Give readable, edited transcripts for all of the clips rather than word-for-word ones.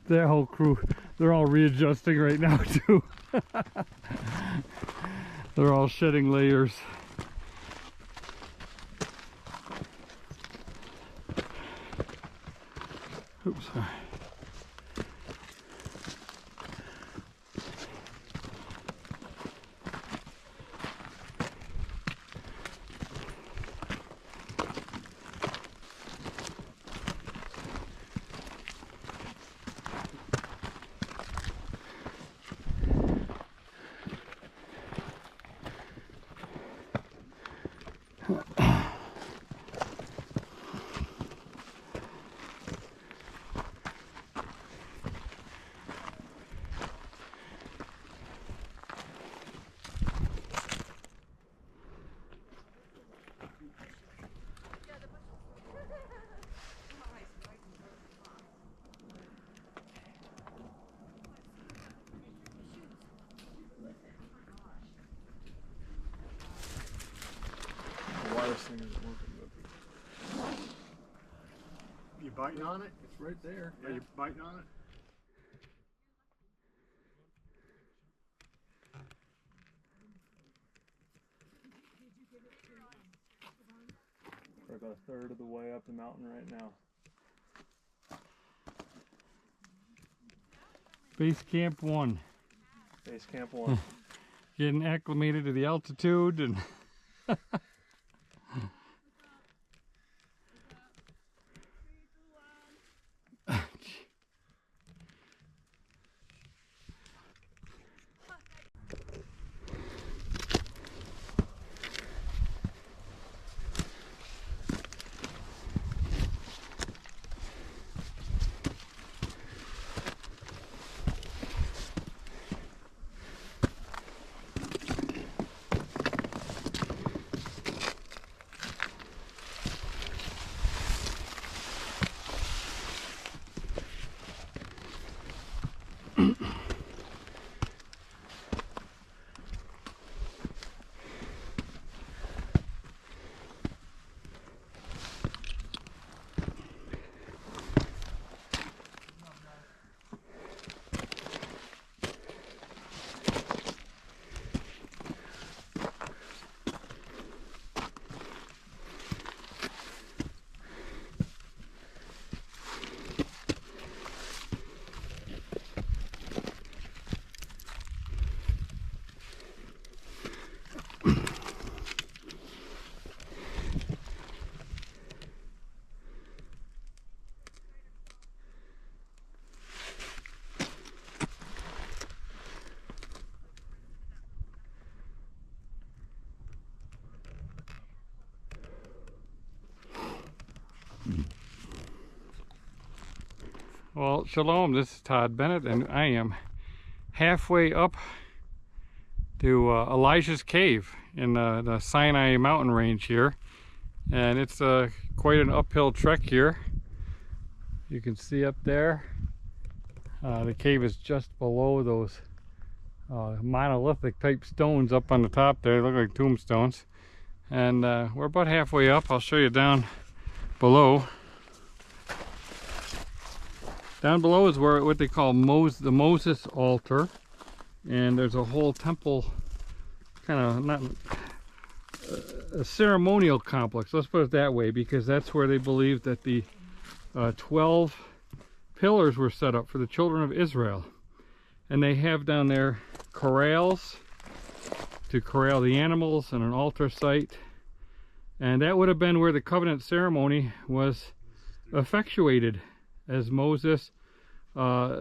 That whole crew, they're all readjusting right now too. They're all shedding layers. Oops, sorry. Thing isn't working. You biting on it? It's right there. Yeah. Are you biting on it? We're about a third of the way up the mountain right now. Base Camp 1. Base Camp 1. Getting acclimated to the altitude and well, shalom, this is Todd Bennett, and I am halfway up to Elijah's Cave in the Sinai mountain range here. And it's quite an uphill trek here. You can see up there, the cave is just below those monolithic type stones up on the top there. They look like tombstones. And we're about halfway up. I'll show you down below. Down below is where what they call the Moses altar, and there's a whole temple, kind of not a ceremonial complex. Let's put it that way, because that's where they believe that the 12 pillars were set up for the children of Israel, and they have down there corrals to corral the animals and an altar site, and that would have been where the covenant ceremony was effectuated, as Moses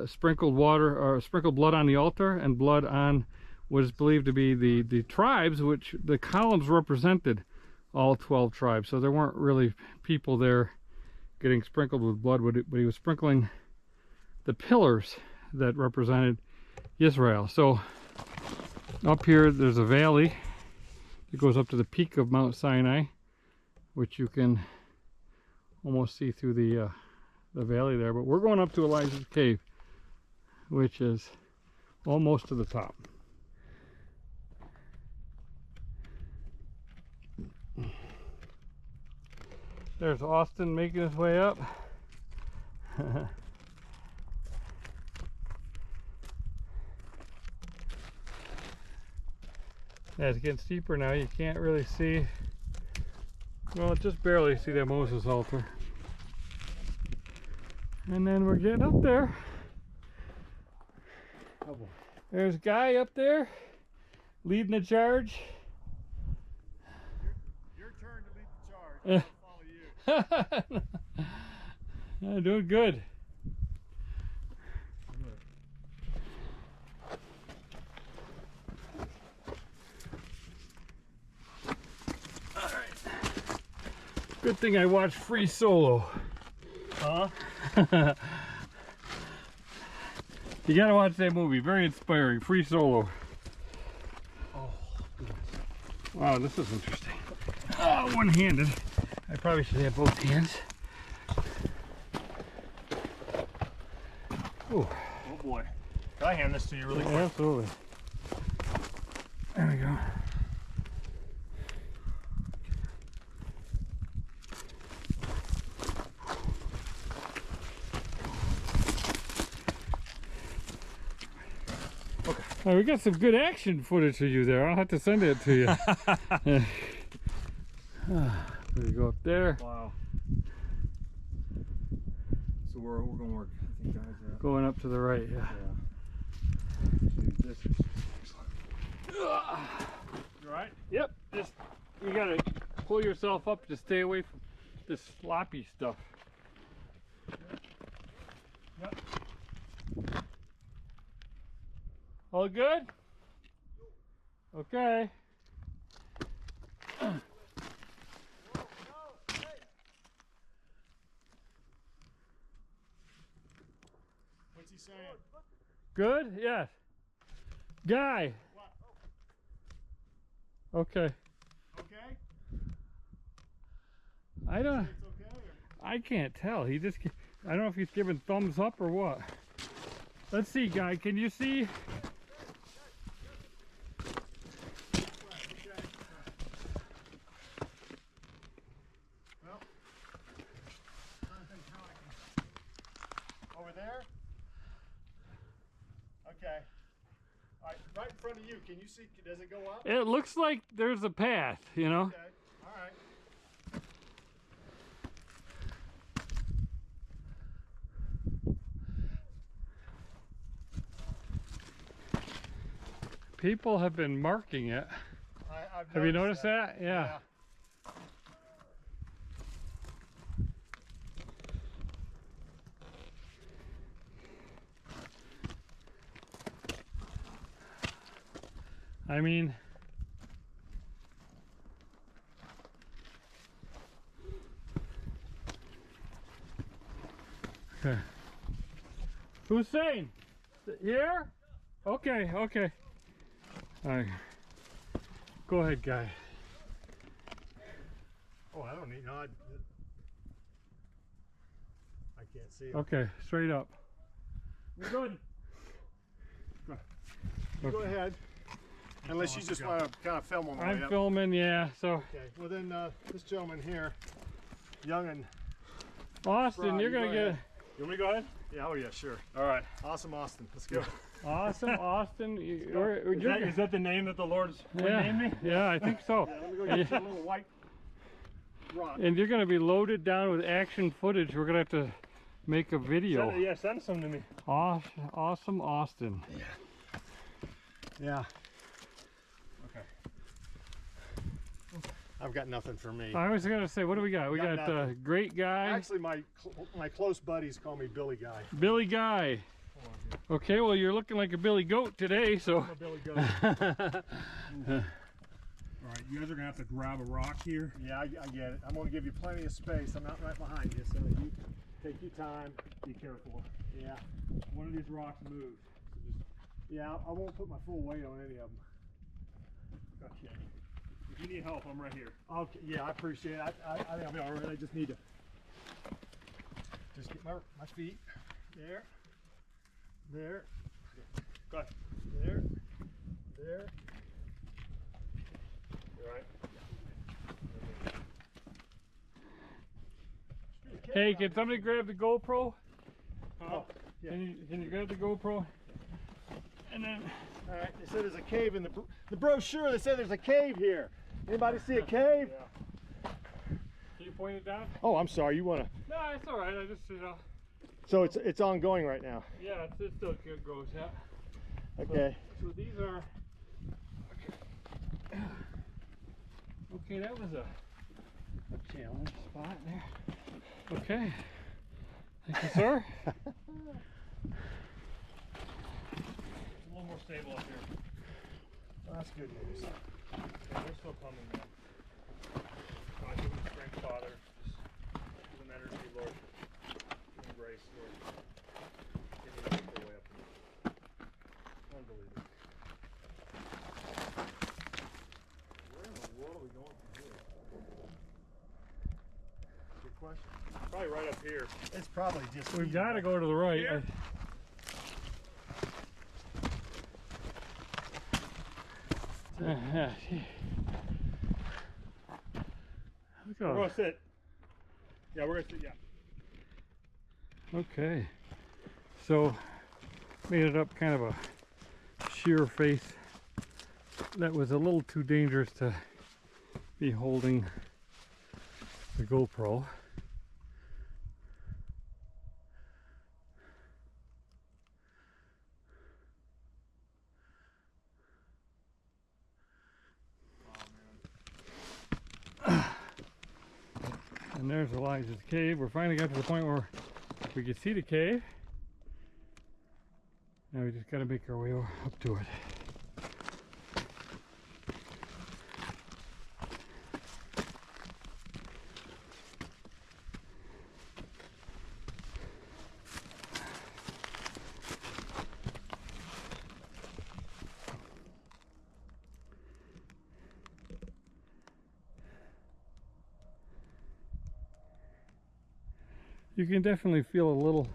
sprinkled water or sprinkled blood on the altar, and blood on what is believed to be the tribes, which the columns represented all 12 tribes. So there weren't really people there getting sprinkled with blood, but he was sprinkling the pillars that represented Israel. So up here there's a valley that goes up to the peak of Mount Sinai, which you can almost see through the valley there. But we're going up to Elijah's Cave, which is almost to the top. There's Austin making his way up. Yeah, it's getting steeper now. You can't really see. Well, just barely see that Moses altar. And then we're getting up there. Oh boy. There's a guy up there leading the charge. Your turn to lead the charge. I'll follow you. Yeah, doing good. Good thing I watched Free Solo. Huh? You gotta watch that movie. Very inspiring. Free Solo. Oh, goodness. Wow, this is interesting. Oh, one-handed. I probably should have both hands. Oh, Oh boy. Can I hand this to you really quick? absolutely. There we go. Oh, we got some good action footage of you there. I'll have to send it to you. There you go up there. Wow. So we're going to work, I think, guys. Going up to the right, yeah. Dude, this is excellent. You alright? Yep, just, you gotta pull yourself up to stay away from this sloppy stuff. Yep. All good? Okay. What's he saying? Good? Yes. Guy. What? Okay. Okay? I don't, It's okay? Or? I can't tell. He just, I don't know if he's giving thumbs up or what. Let's see, Guy, can you see? Okay. Well, trying to think how I can. Over there? Okay. All right, right in front of you. Can you see? Does it go up? It looks like there's a path, you know? Okay. All right. People have been marking it. I've Have you noticed that? Yeah. I mean, okay. Hussein, here? Okay, okay. All right. Go ahead, Guy. Oh, I don't need. No, I can't see it. Okay, straight up. We're good. Go ahead. Unless you just want to kind of film on the way I'm up. filming, yeah. So, Okay. Well then, this gentleman here, young and Austin, Rob, you're you gonna go get ahead. You want me to go ahead? yeah. Oh yeah, sure. All right. Awesome, Austin. Let's go. awesome, Austin. Is that the name that the Lord's named me? Yeah, I think so. Yeah, let me go get you a little white rock. And you're gonna be loaded down with action footage. We're gonna have to make a video. Send some to me. Awesome, Austin. Yeah. Okay. I've got nothing for me. I was gonna say, what do we got? We Got got nothing. great guy, Actually, my close buddies call me Billy Guy. Billy Guy. Okay, well you're looking like a Billy Goat today, so. I'm a Billy Goat. All right, you guys are gonna have to grab a rock here. Yeah, I get it. I'm gonna give you plenty of space. I'm out right behind you, so you take your time. Be careful. Yeah. One of these rocks moves. So just Yeah, I won't put my full weight on any of them. gotcha. If you need help, I'm right here. Okay, yeah, I appreciate it. I think I'll be all right. I just need to just get my feet there, there, Go ahead. there, there. You all right? Hey, can somebody grab the GoPro? Oh, yeah. Can you grab the GoPro? And then All right, they said there's a cave in the brochure. They said there's a cave here. Anybody see a cave? Yeah. Can you point it down? Oh, I'm sorry. You wanna? No, it's all right. I just, you know. So it's ongoing right now. Yeah, it still goes, yeah. Okay. So these are. Okay, that was a challenge spot there. Okay. Thank you, sir. It's a little more stable up here. Well, that's good news. Yeah, we're still coming now. I give them strength, Father. Just give them energy, Lord. Give them grace, Lord. Give me the way up. Unbelievable. Where in the world are we going from here? Good question. Probably right up here. It's probably just. We've got to go to the right. Here? Look We're at gonna sit. Yeah, we're gonna sit. Yeah. Okay, so made it up kind of a sheer face that was a little too dangerous to be holding the GoPro. And there's Elijah's cave. We're finally got to the point where we can see the cave. Now we just got to make our way up to it. You can definitely feel a little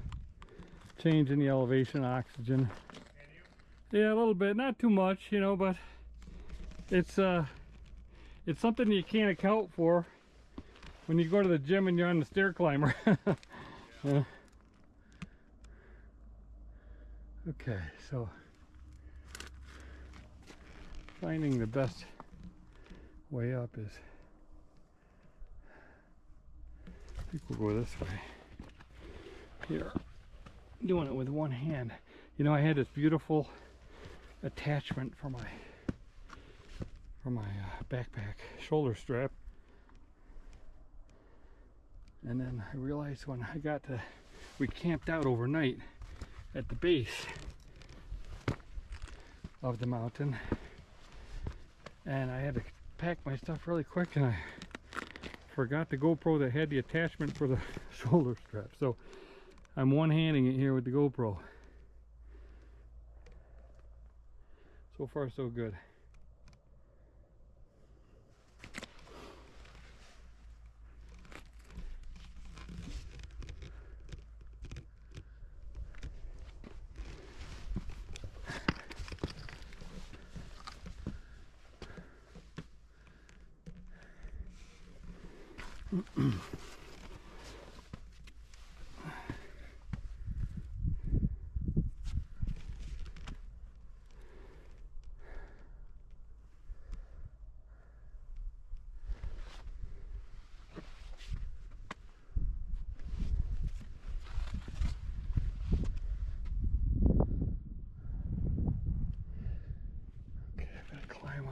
change in the elevation, oxygen. Yeah, a little bit, not too much, you know, but it's something you can't account for when you go to the gym and you're on the stair climber. Yeah. Okay, so finding the best way up is, I think we'll go this way. Here, doing it with one hand. You know, I had this beautiful attachment for my backpack shoulder strap, and then I realized when I got to, we camped out overnight at the base of the mountain, and I had to pack my stuff really quick, and I forgot the GoPro that had the attachment for the shoulder strap. So I'm one-handing it here with the GoPro. So far, so good.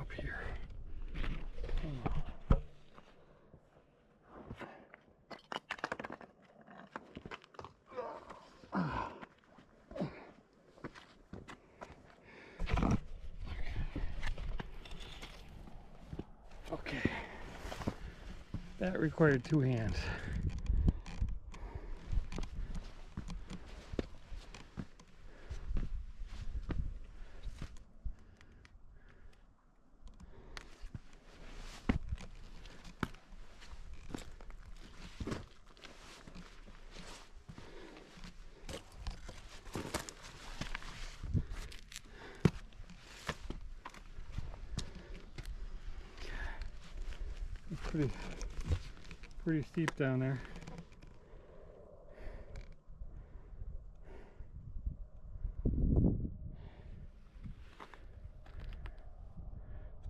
Up here. Okay. That required two hands. Pretty steep down there.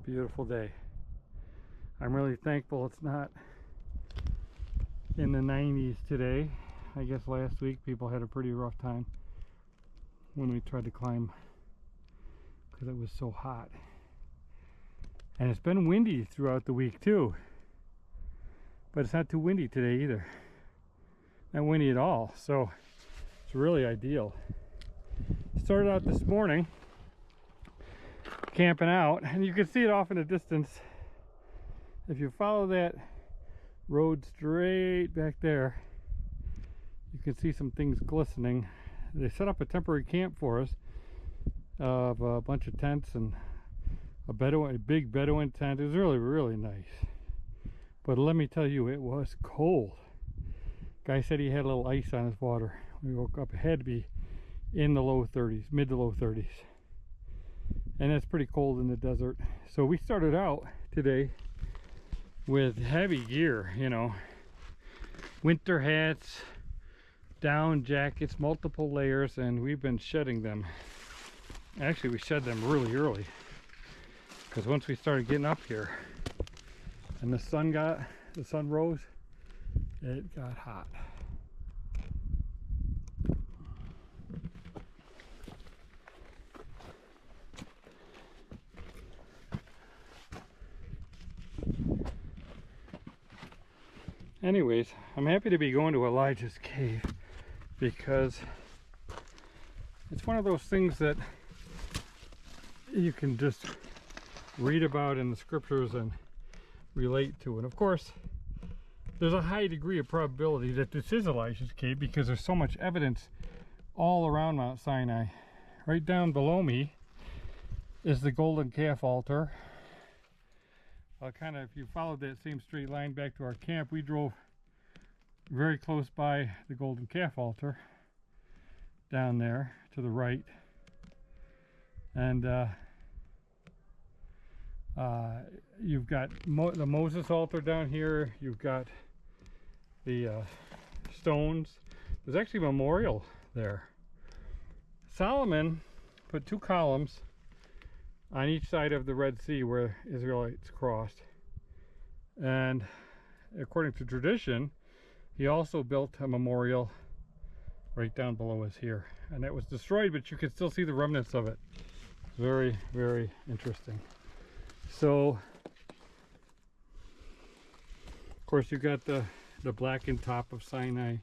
Beautiful day. I'm really thankful it's not in the 90s today. I guess last week people had a pretty rough time when we tried to climb because it was so hot. And it's been windy throughout the week too. But it's not too windy today either. Not windy at all, so it's really ideal. Started out this morning camping out, and you can see it off in the distance. If you follow that road straight back there, you can see some things glistening. They set up a temporary camp for us of a bunch of tents and a big Bedouin tent. It was really, really nice. But let me tell you, it was cold. Guy said he had a little ice on his water. We woke up, it had to be in the low 30s, mid to low 30s. And it's pretty cold in the desert. So we started out today with heavy gear, you know, winter hats, down jackets, multiple layers, and we've been shedding them. Actually, we shed them really early because once we started getting up here and the sun rose, it got hot. Anyways, I'm happy to be going to Elijah's cave because it's one of those things that you can just read about in the scriptures and relate to. And of course, there's a high degree of probability that this is Elijah's cave because there's so much evidence all around Mount Sinai. Right down below me is the golden calf altar. Kind of, if you followed that same straight line back to our camp, we drove very close by the golden calf altar down there to the right. And you've got the Moses altar down here. You've got the stones. There's actually a memorial there. Solomon put 2 columns on each side of the Red Sea where Israelites crossed. And according to tradition, he also built a memorial right down below us here. And that was destroyed, but you can still see the remnants of it. Very, very interesting. So, of course, you've got the blackened top of Sinai.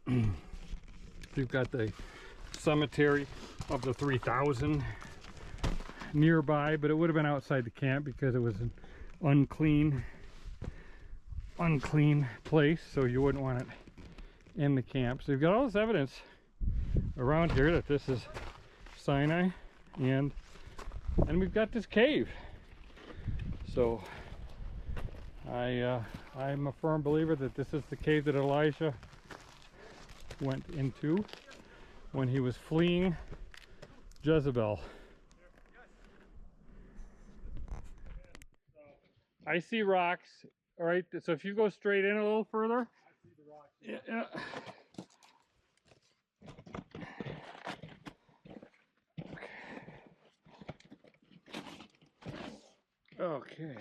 You've got the cemetery of the 3,000 nearby, but it would have been outside the camp because it was an unclean place, so you wouldn't want it in the camp. So you've got all this evidence around here that this is Sinai, and we've got this cave. So I'm a firm believer that this is the cave that Elijah went into when he was fleeing Jezebel. I see rocks. All right, so if you go straight in a little further. I see the rocks. Yeah. Okay.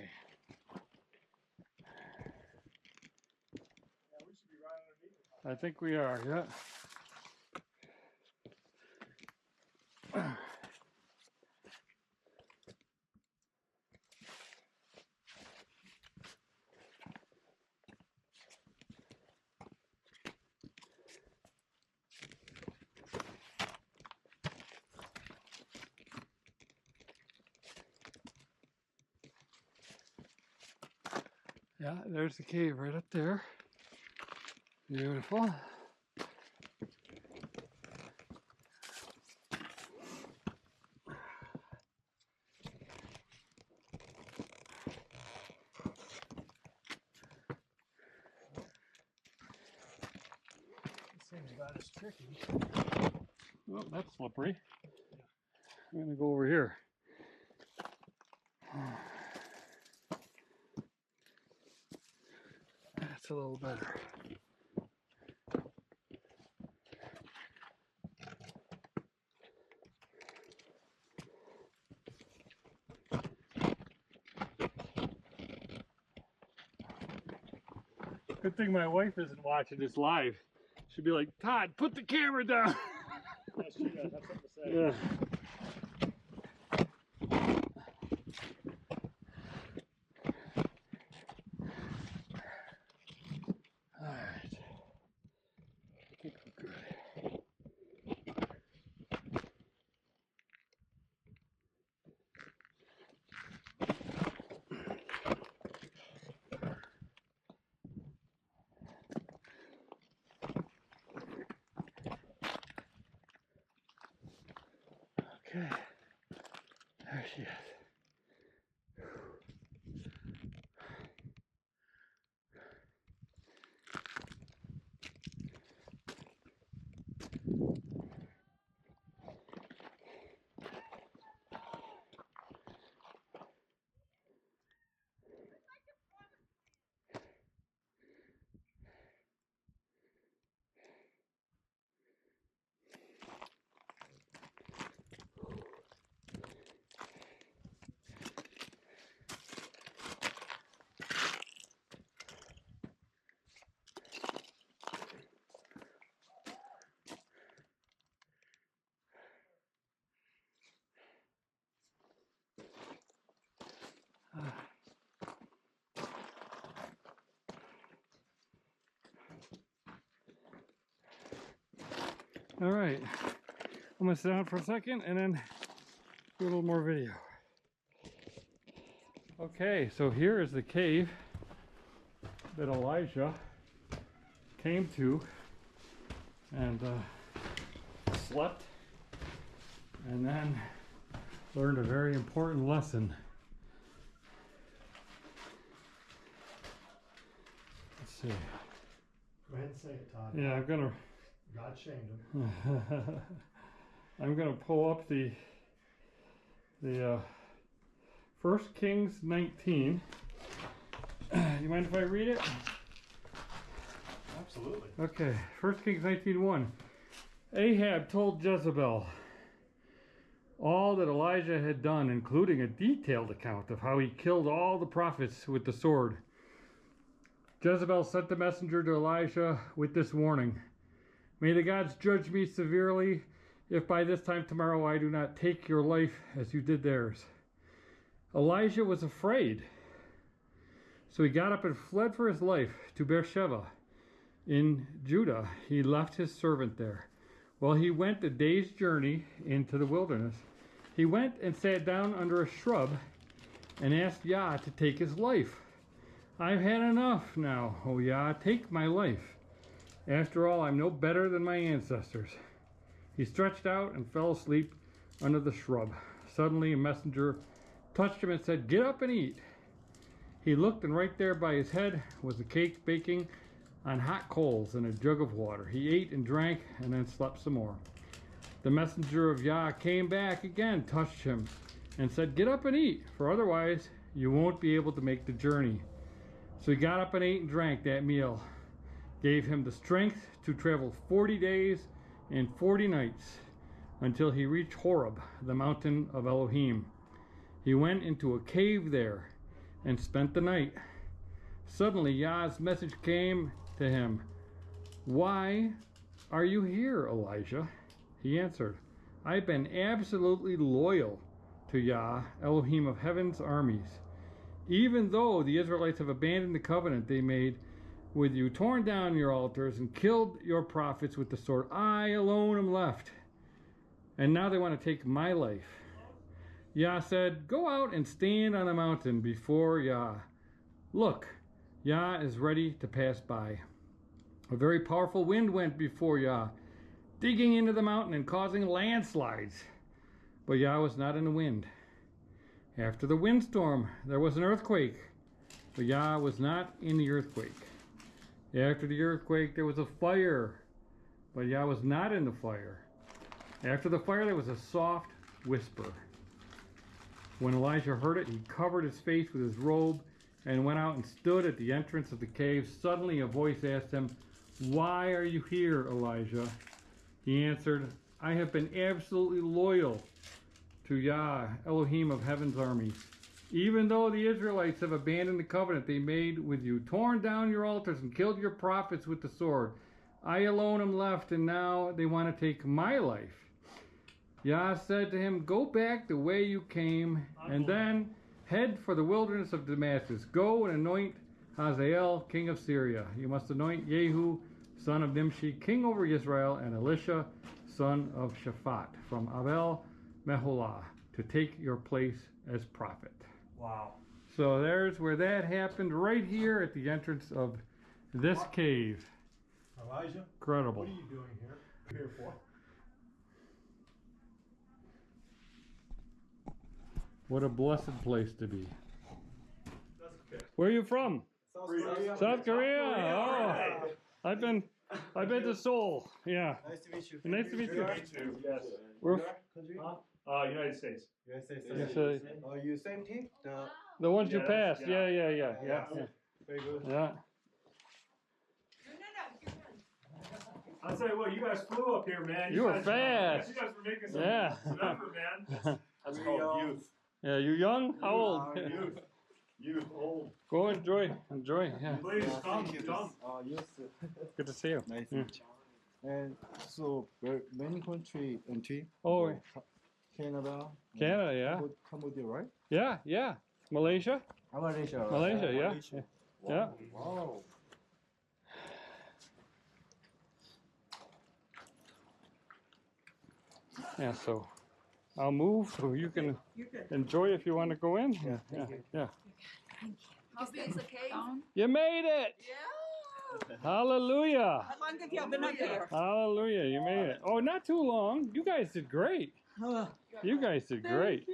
Yeah, we should be right underneath it. I think we are, yeah. Yeah, there's the cave right up there. Beautiful. It seems about as tricky. Oh, that's slippery. I'm gonna go over here. That's a little better. Good thing my wife isn't watching this live. She'd be like, Todd, put the camera down. Yes, she does. Have something to say. Yeah. All right. I think we're good. Okay, there she is. All right, I'm gonna sit down for a second and then do a little more video. Okay, so here is the cave that Elijah came to and slept, and then learned a very important lesson. Let's see. Go ahead and say it, Todd. Yeah, I'm gonna God shamed him. I'm gonna pull up the 1 Kings 19. You mind if I read it? Absolutely. Okay, 1 Kings 19:1. Ahab told Jezebel all that Elijah had done, including a detailed account of how he killed all the prophets with the sword. Jezebel sent the messenger to Elijah with this warning: May the gods judge me severely if by this time tomorrow I do not take your life as you did theirs. Elijah was afraid, so he got up and fled for his life to Beersheba in Judah. He left his servant there. While he went a day's journey into the wilderness, he went and sat down under a shrub and asked Yah to take his life. I've had enough now, O Yah, take my life. After all, I'm no better than my ancestors. He stretched out and fell asleep under the shrub. Suddenly a messenger touched him and said, Get up and eat. He looked, and right there by his head was a cake baking on hot coals and a jug of water. He ate and drank and then slept some more. The messenger of Yah came back again, touched him, and said, Get up and eat, for otherwise you won't be able to make the journey. So he got up and ate and drank that meal. Gave him the strength to travel 40 days and 40 nights until he reached Horeb, the mountain of Elohim. He went into a cave there and spent the night. Suddenly Yah's message came to him. Why are you here, Elijah? He answered, I've been absolutely loyal to Yah, Elohim of heaven's armies. Even though the Israelites have abandoned the covenant they made with you, torn down your altars, and killed your prophets with the sword, I alone am left. And now they want to take my life. Yah said, Go out and stand on a mountain before Yah. Look, Yah is ready to pass by. A very powerful wind went before Yah, digging into the mountain and causing landslides. But Yah was not in the wind. After the windstorm, there was an earthquake, but Yah was not in the earthquake. After the earthquake, there was a fire, but Yah was not in the fire. After the fire, there was a soft whisper. When Elijah heard it, he covered his face with his robe and went out and stood at the entrance of the cave. Suddenly a voice asked him, Why are you here, Elijah? He answered, I have been absolutely loyal to Yah, Elohim of heaven's armies. Even though the Israelites have abandoned the covenant they made with you, torn down your altars and killed your prophets with the sword, I alone am left, and now they want to take my life. Yah said to him, go back the way you came, and then head for the wilderness of Damascus. Go and anoint Hazael, king of Syria. You must anoint Jehu, son of Nimshi, king over Israel, and Elisha, son of Shaphat, from Abel Meholah, to take your place as prophet. Wow. So there's where that happened, right here at the entrance of this cave. Elijah? Incredible. What are you doing here? Here for? What a blessed place to be. That's okay. Where are you from? South Korea. South Korea. Right. Oh, I've been to Seoul. Yeah. Nice to meet you. Nice to meet you. Me too. Yes. We're Country? United States. USA. Yes, Oh, you same team? the ones you Yeah, passed. yeah. Yeah. Very good. Yeah. I'll tell you what, you guys flew up here, man. You were guys, fast. You guys were making some, Yeah. some effort, man. That's called youth. Yeah, you young? How old? Youth. Youth, old. Go enjoy. Yeah. Please, come. Yes. Good to see you. Nice Yeah. to meet you. And so, many country entry. Oh, Canada. Canada, yeah. Cambodia, right? Yeah. Malaysia? Malaysia. Malaysia, yeah. Yeah. Wow. Yeah, so I'll move so you can enjoy if you want to go in. Yeah. How big is the cave? You made it! Yeah. Hallelujah! How long have you been up here? Hallelujah, you made it. Oh, not too long. You guys did great. You guys did great.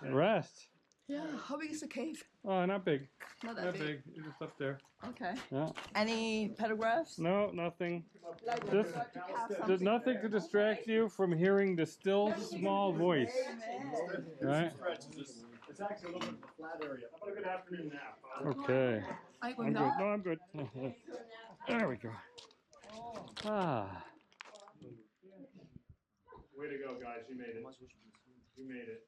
Rest. Yeah. How big is the cave? Oh, not big. Not that Not big. big. You're just up there. Okay. Yeah. Any photographs? No, nothing. Like Just- to have There's something. nothing to distract you from hearing the still small voice. Amen. Right? It's actually a little bit of a flat area. How about a good afternoon nap? Okay. I I'm will good. not. No, I'm good. There we go. Ah. Way to go, guys. You made it. You made it.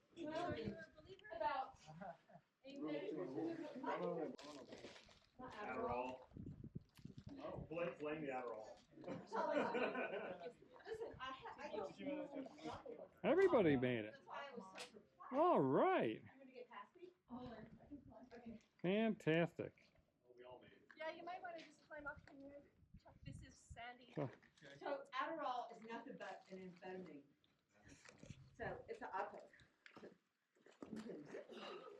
Adderall. Oh, blame the Adderall. Everybody made it. All right. Fantastic. Yeah, you might want to just climb up and check. This is sandy. Sure. So Adderall is nothing but an amphetamine. So it's an alcohol.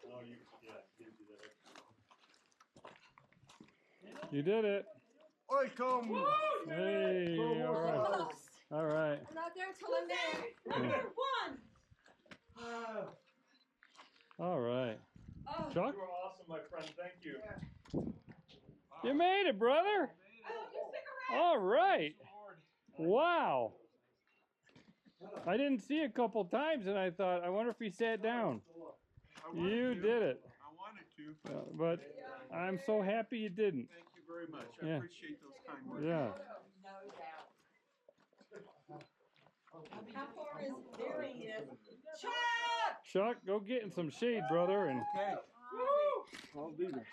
Oh, you do that. You did it. Hey, all right. All right. I'm not there till I'm there. Number one. All right. Oh, Chuck, You are awesome, my friend. Thank you. you made it, brother. oh, you stick around. All right. Wow. I didn't see a couple times, and I thought, I wonder if he sat down. You did it. I wanted to. But I'm so happy you didn't. Thank you very much. I Yeah. appreciate those kind words. Yeah. No doubt. How far is Barry is? Chuck! Chuck, go get in some shade, brother, and Okay. Woo! I'll be there. Chuck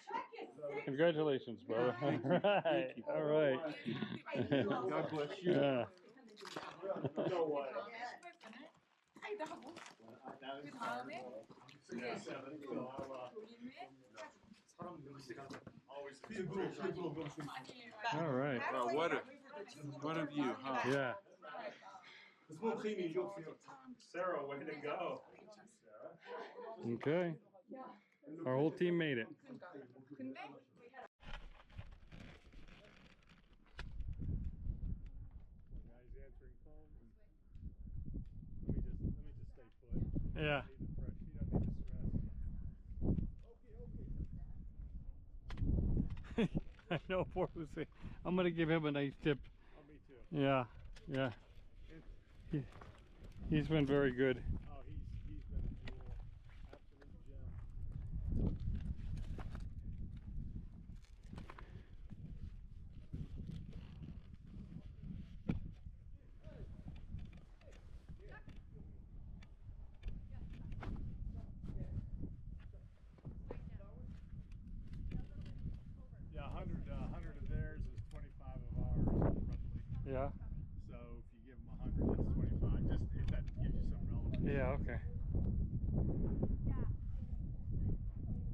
is sick. congratulations, brother. All right. All right. God bless you. Yeah. No way. Ay, dako. With holiday? Yeah, 7. So I'll, All right. Well, what of you, huh? Yeah. Sarah, way to go. Sarah. Okay. Our whole team made it. Couldn't they? Guys answering phones. Let me just stay put. Yeah. Need the fresh heat. I need to stress. I know, poor Jose. I'm gonna give him a nice tip. Oh, me too. Yeah. He's been very good. Oh, he's been a jewel. Absolute gem.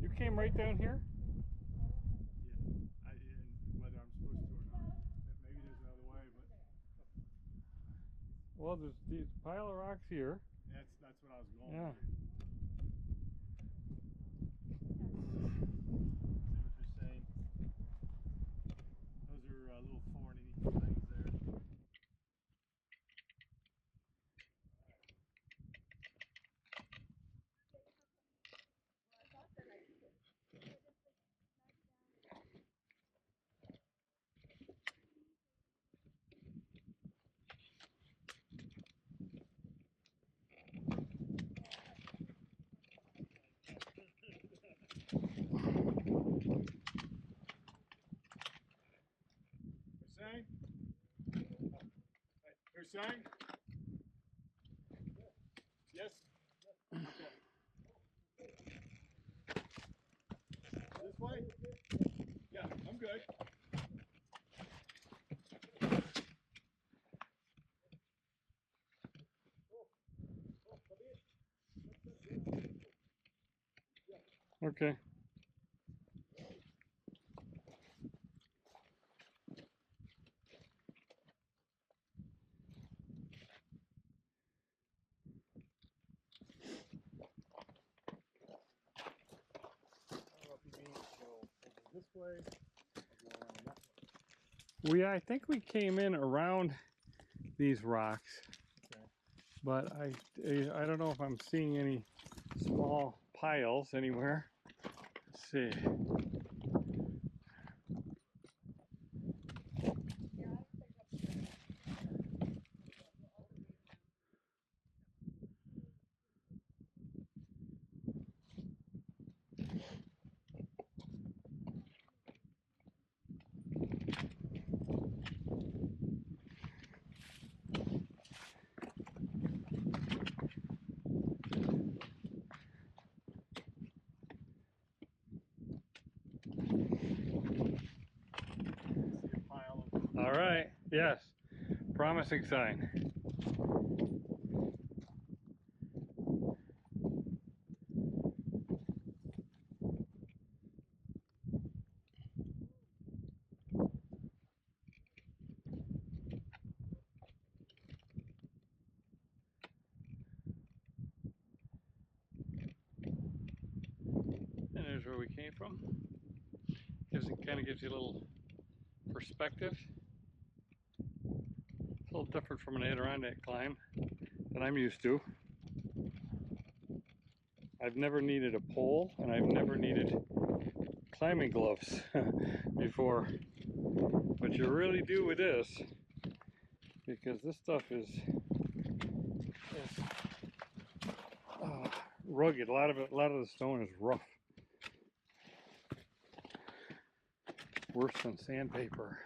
You came right down here? Yeah. And whether I'm supposed to or not. Maybe there's another way, but Well, there's these pile of rocks here. that's what I was going Yeah. with. See what they're saying. Those are little thorny things there. Saying? They're saying? Yes? Okay. This way? Yeah, I'm good. Okay. I don't know if you mean to go over this way or go around that way. I think we came in around these rocks, Okay. but I don't know if I'm seeing any small piles anywhere. Let's see. See a pile of All right. Yes. Promising sign. And there's where we came from. Kind of gives you a little perspective. It's a little different from an Adirondack climb that I'm used to. I've never needed a pole, and I've never needed climbing gloves before. But you really do with this, because this stuff is rugged. A lot of the stone is rough. Worse than sandpaper.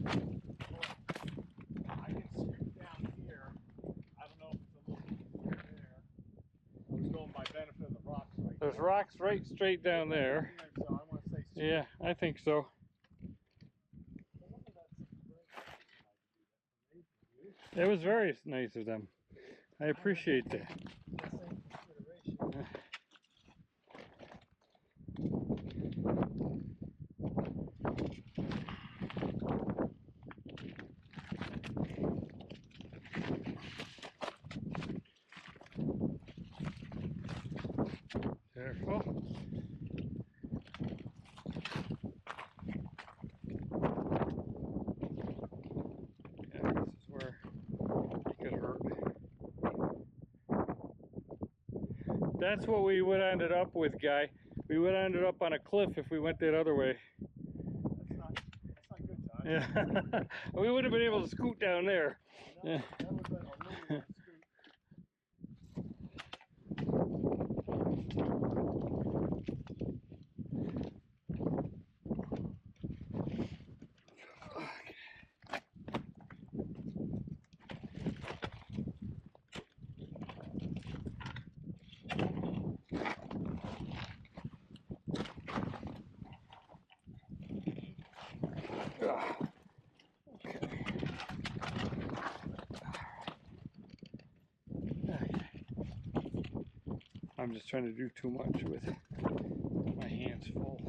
I can scoot down here. I don't know if it's a little there. I was going by benefit of the rocks right There's there. rocks right straight down there. So I want to say scoot. Yeah, I think so. It was very nice of them. I appreciate that. Careful. Yeah, this is That's what we would have ended up with, Guy. We would have ended up on a cliff if we went that other way. That's not good, Todd. Yeah. We would have been able to scoot down there. Yeah. That was a really long scoot. I'm just trying to do too much with my hands full.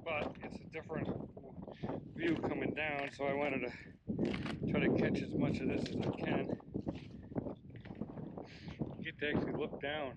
But it's a different view coming down, so I wanted to try to catch as much of this as I can. Get to actually look down.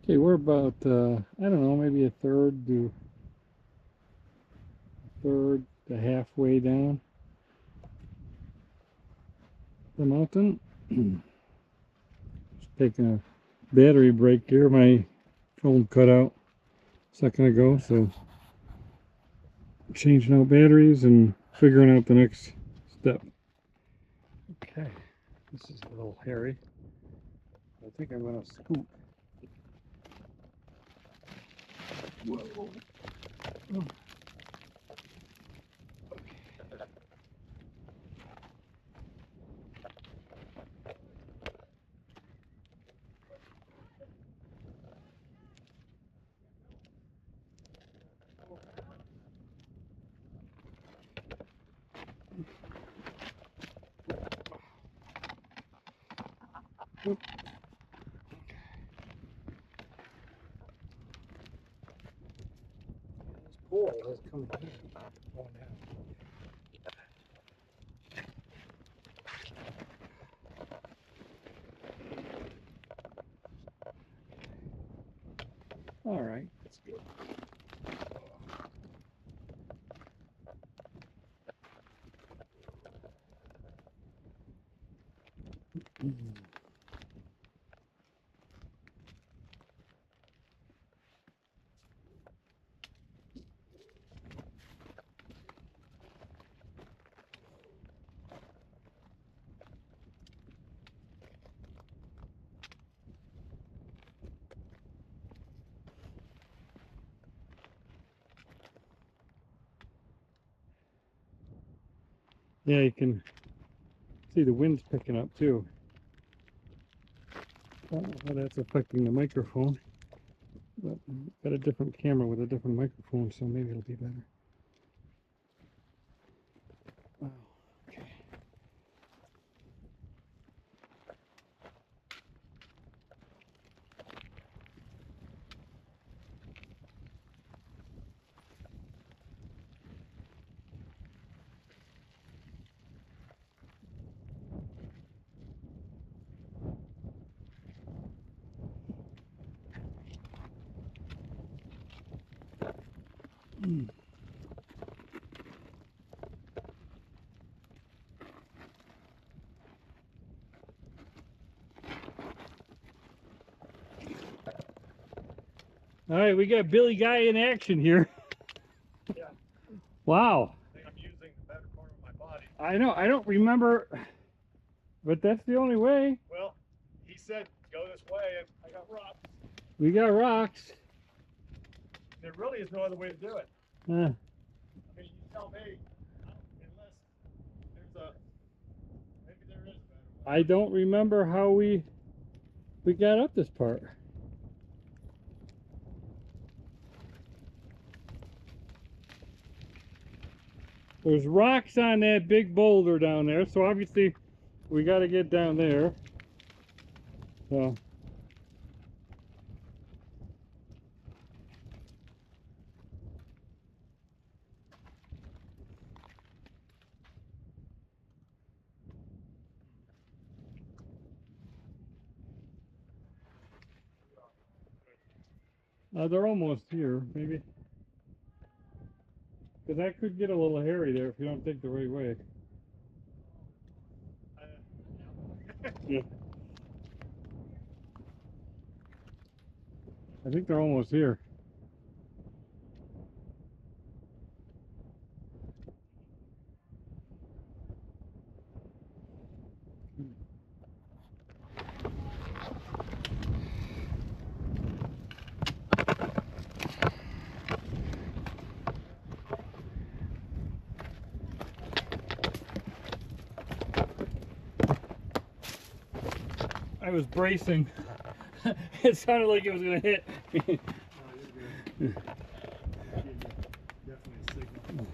Okay, we're about, I don't know, maybe a third to halfway down the mountain. Just taking a battery break here. My phone cut out a second ago, so changing out batteries and figuring out the next step. Okay, this is a little hairy. I think I'm going to scoot. Whoa. Oh. Oop. This pole has come down. Oh, now. All right, that's good. Yeah, you can see the wind's picking up too. I don't know how that's affecting the microphone, but I've got a different camera with a different microphone, so maybe it'll be better. Wow, okay. All right, we got Billy Guy in action here. Yeah. Wow. I think I'm using the better part of my body. I know. I don't remember, but that's the only way. Well, he said go this way, and I got rocks. We got rocks. There really is no other way to do it. Uh, I mean, you tell me, unless there's maybe there is a better way. I don't remember how we got up this part. There's rocks on that big boulder down there, so obviously we got to get down there. So. They're almost here, maybe. Because that could get a little hairy there if you don't take the right way. Yeah. I think they're almost here. I was bracing. It sounded like it was going to hit. No, you're good. Definitely a signal.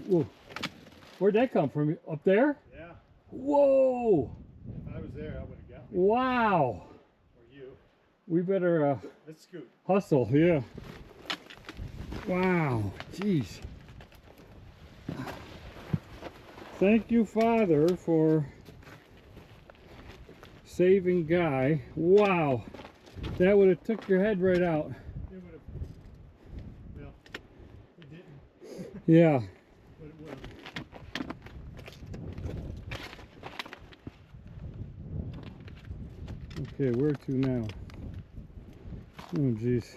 Whoa. Where'd that come from? Up there? Yeah. Whoa! If I was there, I would have got me. Wow! Or you. We better Let's scoot. hustle, yeah. Wow, jeez. Thank you, Father, for saving Guy. Wow, that would have took your head right out. It would have. Well, it didn't. Yeah. But it would have. Okay, where to now? Oh, jeez.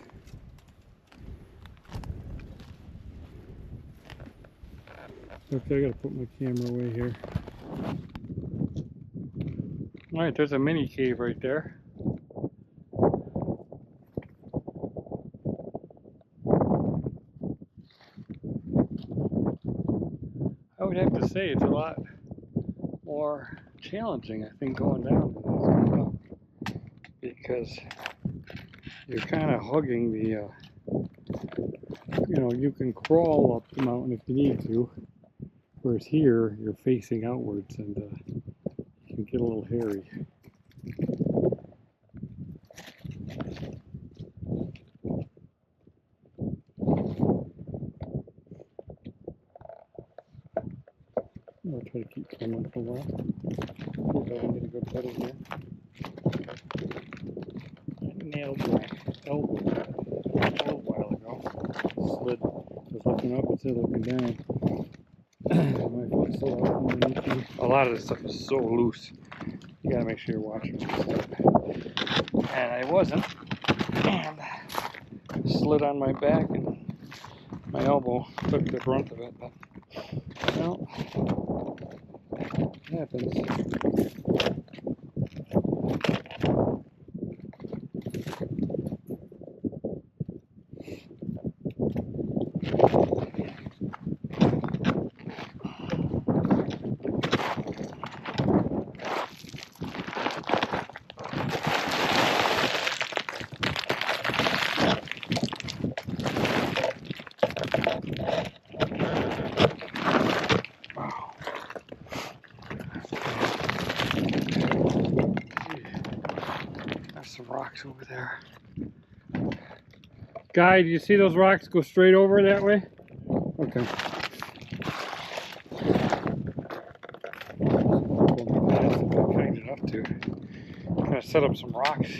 Okay, I gotta put my camera away here. Alright, there's a mini cave right there. I would have to say it's a lot more challenging, I think, going down than it is going up. Because you're kind of hugging the, you know, you can crawl up the mountain if you need to. Whereas here, you're facing outwards and you can get a little hairy. I'll try to keep filming for a while. See if I can get a good photo here. I nailed my elbow a little while ago. Slid. Was looking up instead of looking down. My foot's still out underneath me. A lot of this stuff is so loose. You gotta make sure you're watching your step. And I wasn't. And slid on my back and my elbow took the brunt of it. But, well, it happens. Some rocks over there. Guy, do you see those rocks go straight over that way? Okay. Kind enough to. going to set up some rocks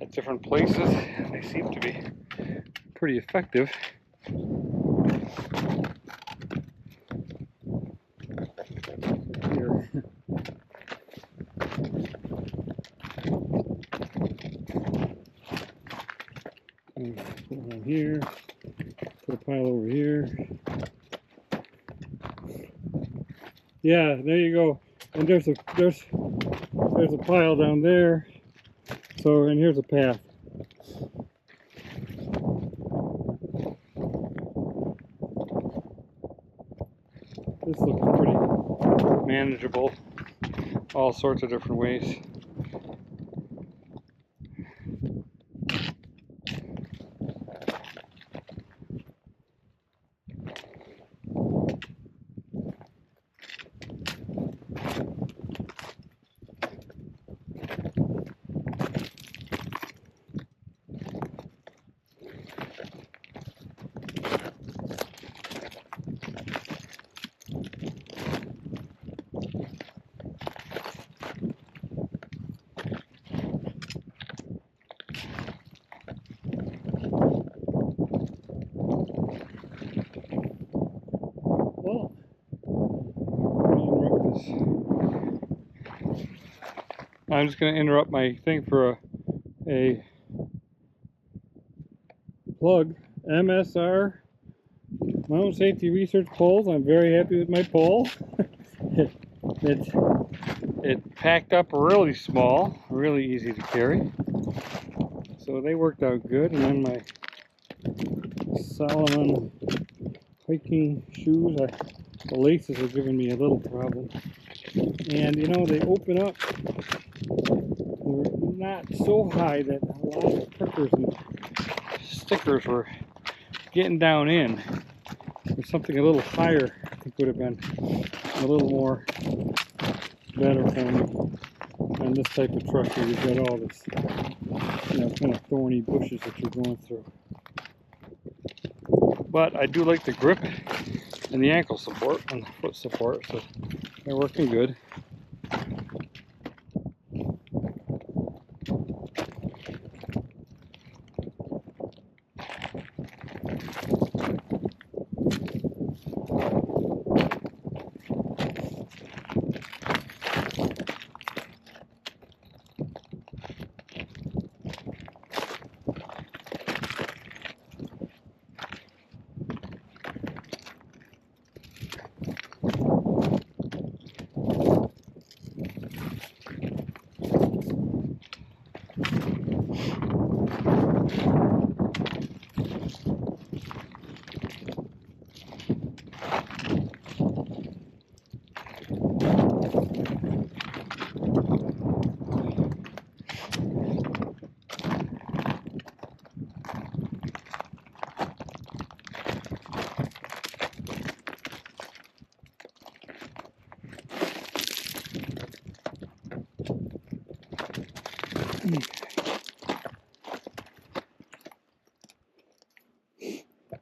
at different places. They seem to be pretty effective. Here. Put one here. Put a pile over here. Yeah, there you go. And there's a pile down there. So, and here's a path. This looks pretty manageable. All sorts of different ways. Well, I'm just going to interrupt my thing for a plug. MSR Mountain Safety Research poles. I'm very happy with my pole. It packed up really small, really easy to carry. So they worked out good. And then my Solomon hiking shoes, the laces are giving me a little problem. And you know, they open up. They're not so high that a lot of prickers and stickers were getting down in. There's something a little higher, I think, would have been a little more better for me. On this type of truck here, you've got all this, you know, kind of thorny bushes that you're going through. But I do like the grip and the ankle support and the foot support, so they're working good.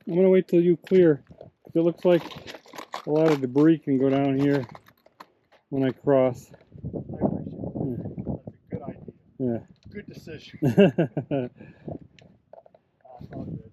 I'm going to wait till you clear, because it looks like a lot of debris can go down here when I cross. I appreciate it. That's a good idea. Yeah. Good decision. All good.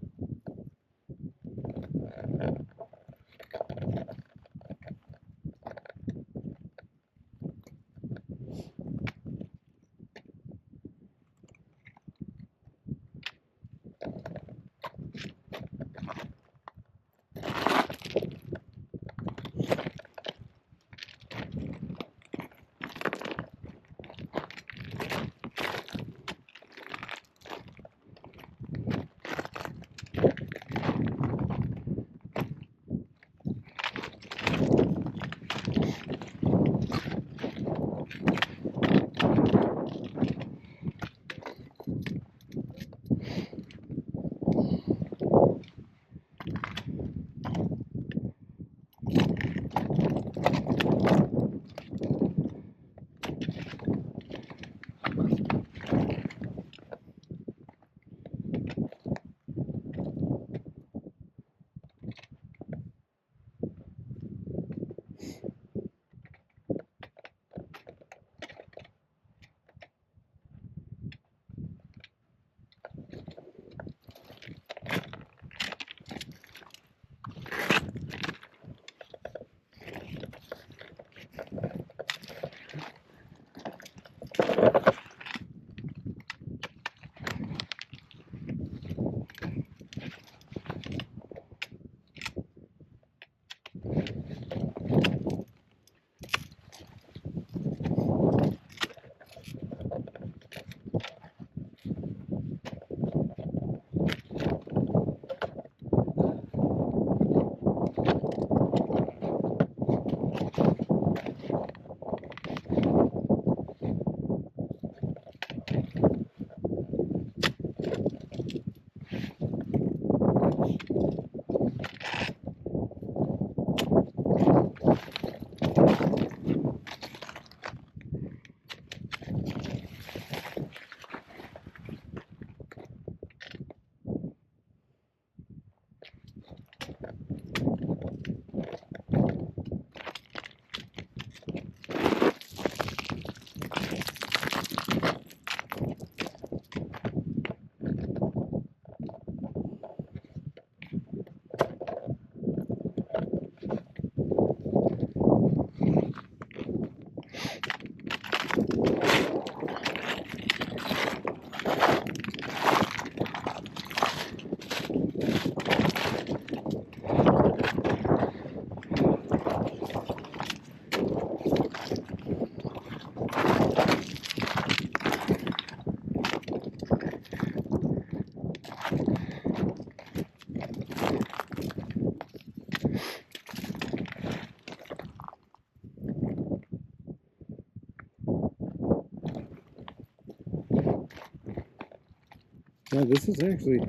Yeah, this is actually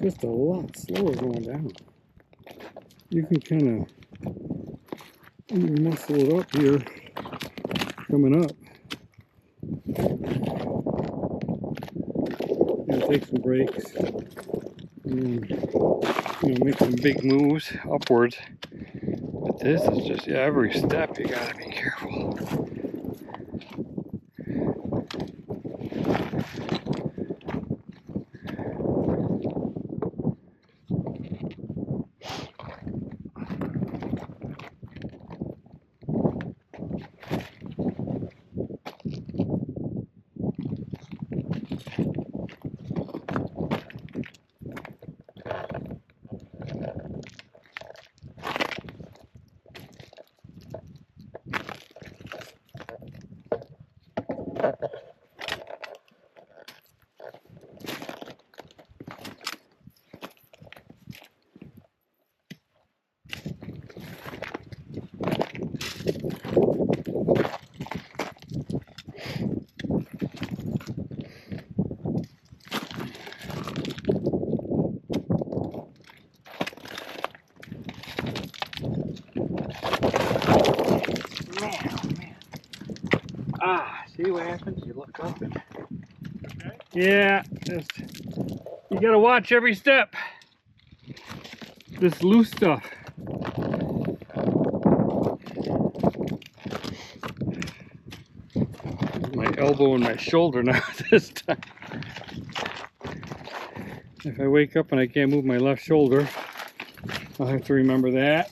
just a lot slower going down. You can kind of muscle it up here coming up. And take some breaks. And, make some big moves upwards. But this is just, yeah, every step you gotta be careful. See what happens? You look up and... Okay. Yeah, just, you gotta watch every step. This loose stuff. My elbow and my shoulder now this time. If I wake up and I can't move my left shoulder, I'll have to remember that.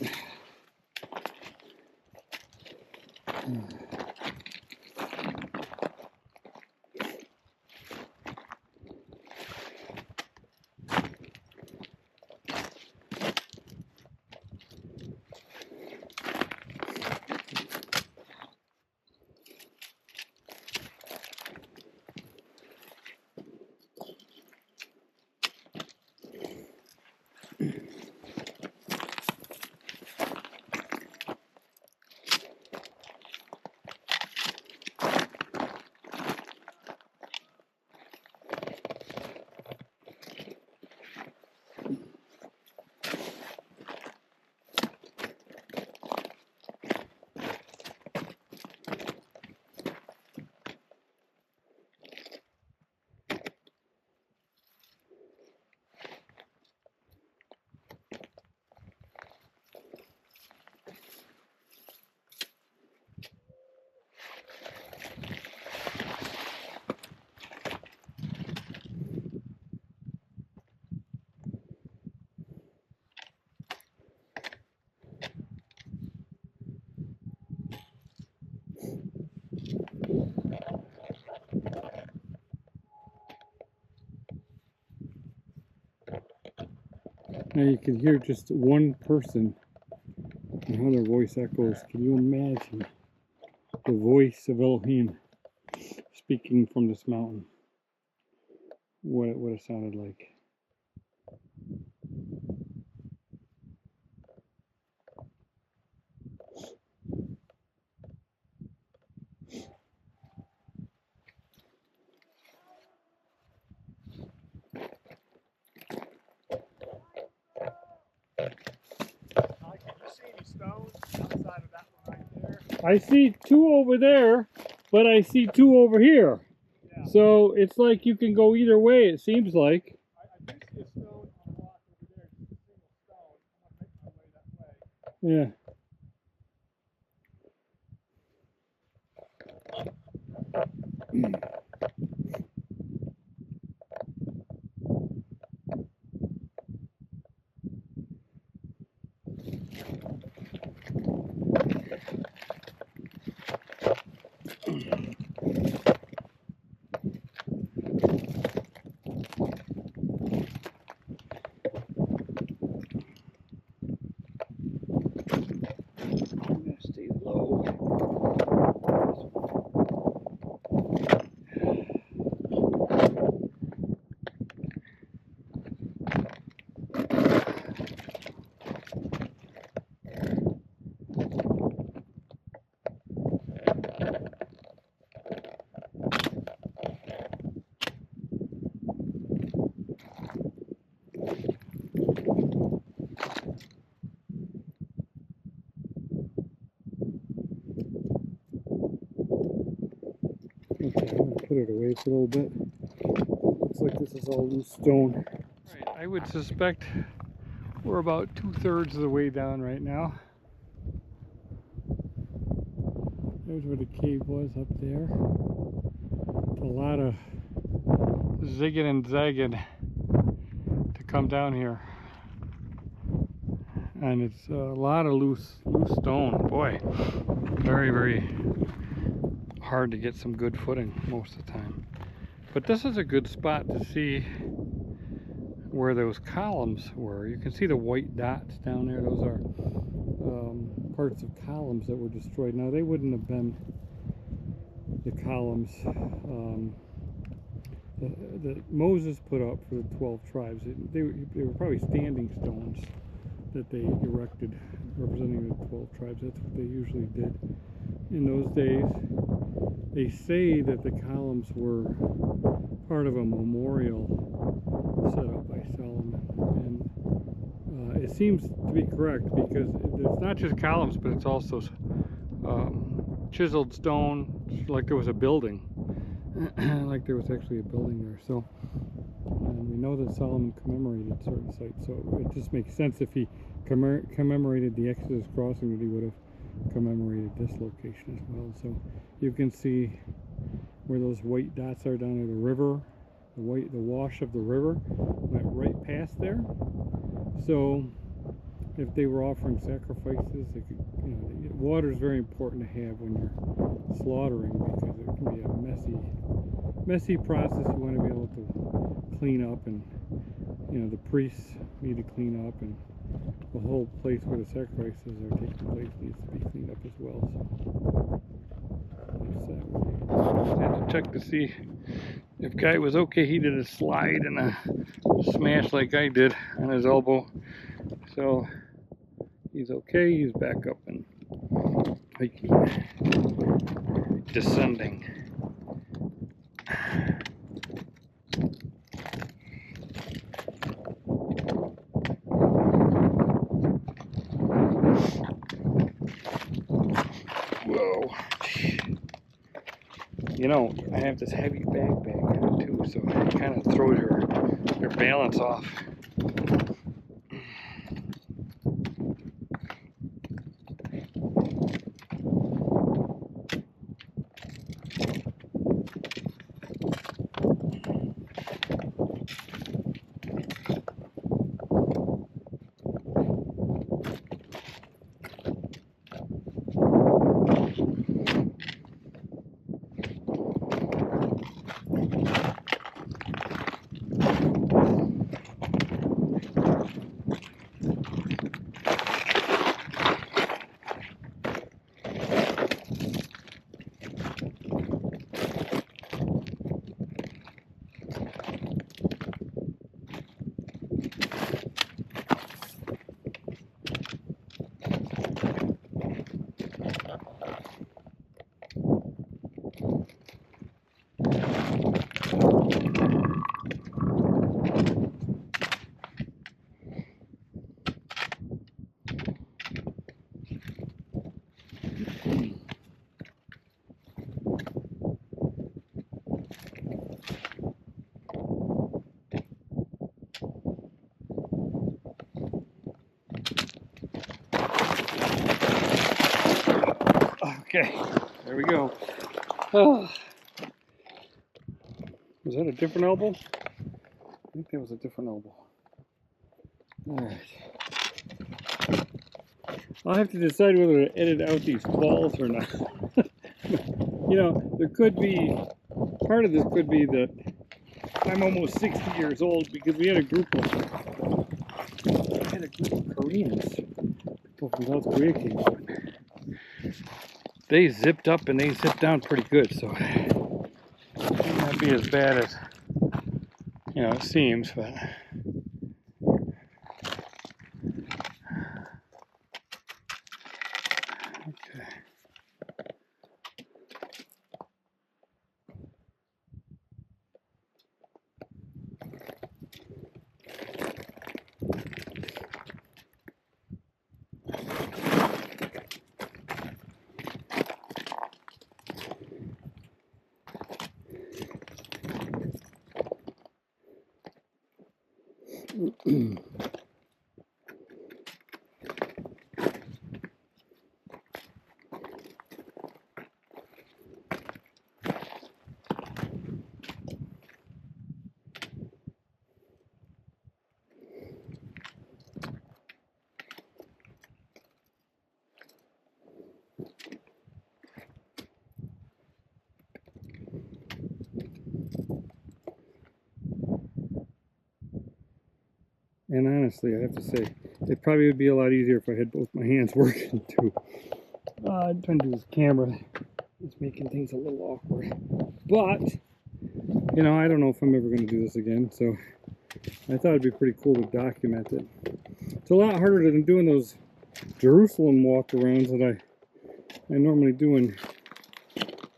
Now you can hear just one person and how their voice echoes. Can you imagine the voice of Elohim speaking from this mountain? What it would have sounded like. Can you see any stones outside of that one right there? I see two over there, but I see two over here. Yeah. So it's like you can go either way, it seems like. I do see a stone on the rock over there, just a single stone. I'm gonna make my way that way. Yeah. I'm gonna stay low. Okay, I'm gonna put it away for a little bit. Looks like this is all loose stone. Alright, I would suspect we're about 2/3 of the way down right now. There's where the cave was up there. It's a lot of zigging and zagging to come down here. And it's a lot of loose stone. Boy, very, very hard to get some good footing most of the time. But this is a good spot to see where those columns were. You can see the white dots down there. Those are parts of columns that were destroyed. Now, they wouldn't have been the columns that Moses put up for the 12 tribes. They were probably standing stones that they erected representing the 12 tribes. That's what they usually did in those days. They say that the columns were part of a memorial set up by Solomon, and it seems to be correct because it's not just columns, but it's also chiseled stone, like there was a building, like there was actually a building there. So we know that Solomon commemorated certain sites, so it just makes sense if he commemorated the Exodus crossing that he would have commemorated this location as well. So you can see where those white dots are down there, the river, the wash of the river went right past there. So if they were offering sacrifices, they could, water is very important to have when you're slaughtering because it can be a messy process. You want to be able to clean up, and the priests need to clean up, and the whole place where the sacrifices are taking place needs to be cleaned up as well. So I have to check to see if Guy was okay. He did a slide and a smash like I did on his elbow, so he's okay. He's back up and hiking, descending. Whoa. I have this heavy backpack on too, so it kind of throws your balance off. Okay, there we go. Oh. Was that a different elbow? I think that was a different elbow. Alright. I'll have to decide whether to edit out these falls or not. There could be, part of this could be that I'm almost 60 years old because we had a group of Koreans. People from South Korea came out. They zipped up and they zipped down pretty good, so it might not be as bad as it seems, but okay. And honestly, I have to say, it probably would be a lot easier if I had both my hands working too. I'm trying to do this camera. It's making things a little awkward. But, you know, I don't know if I'm ever going to do this again, so I thought it'd be pretty cool to document it. It's a lot harder than doing those Jerusalem walk-arounds that I normally do in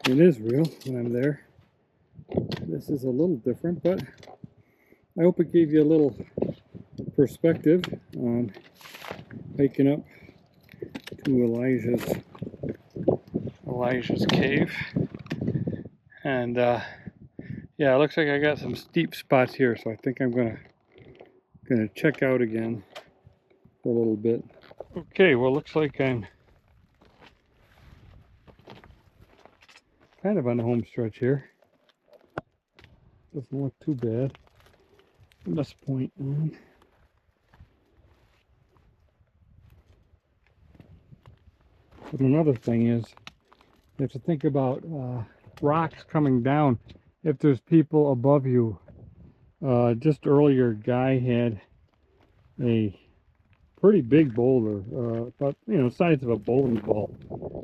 Israel when I'm there. This is a little different, but I hope it gave you a little perspective on hiking up to Elijah's cave. And yeah, it looks like I got some steep spots here, so I think I'm gonna check out again for a little bit. Okay, well, looks like I'm kind of on the home stretch here. Doesn't look too bad from this point on. But another thing is, you have to think about rocks coming down. If there's people above you, just earlier, guy had a pretty big boulder, about, you know, size of a bowling ball,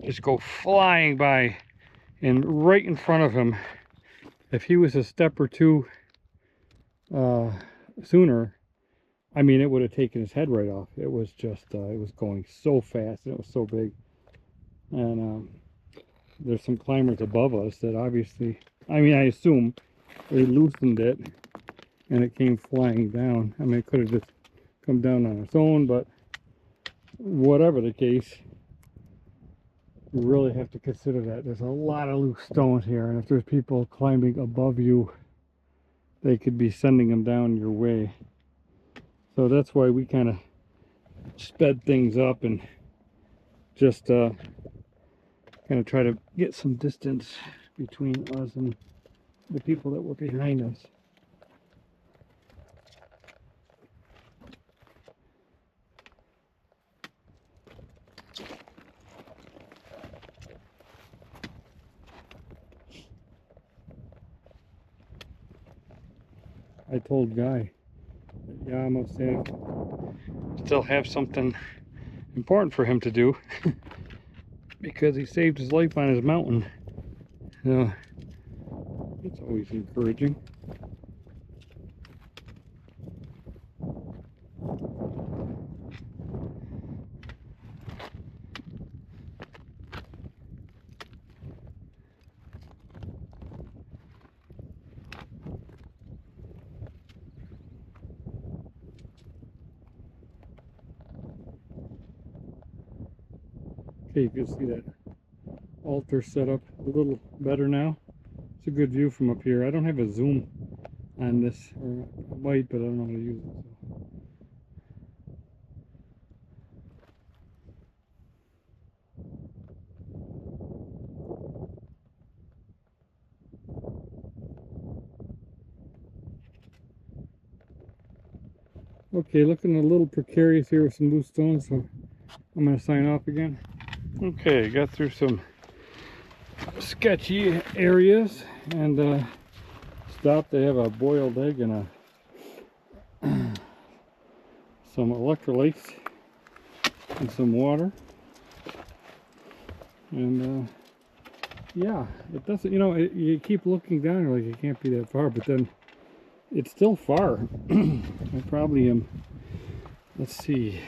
just go flying by, and right in front of him, if he was a step or two sooner, I mean, it would have taken his head right off. It was just, it was going so fast, and it was so big. And there's some climbers above us that obviously, I mean, I assume they loosened it and it came flying down. I mean, it could have just come down on its own, but whatever the case, you really have to consider that there's a lot of loose stones here, and if there's people climbing above you, they could be sending them down your way. So that's why we kind of sped things up and just kind of try to get some distance between us and the people that were behind us. I told Guy that, yeah, I must still have something important for him to do because he saved his life on his mountain. So it's always encouraging. Okay, you can see that altar set up a little better now. It's a good view from up here. I don't have a zoom on this, or I might, but I don't know how to use it. So. Okay, looking a little precarious here with some loose stones, so I'm going to sign off again. Okay, got through some sketchy areas and stopped. They have a boiled egg and some electrolytes and some water. And yeah, it doesn't, you know, you keep looking down, you're like, it can't be that far, but then it's still far. I probably am, let's see,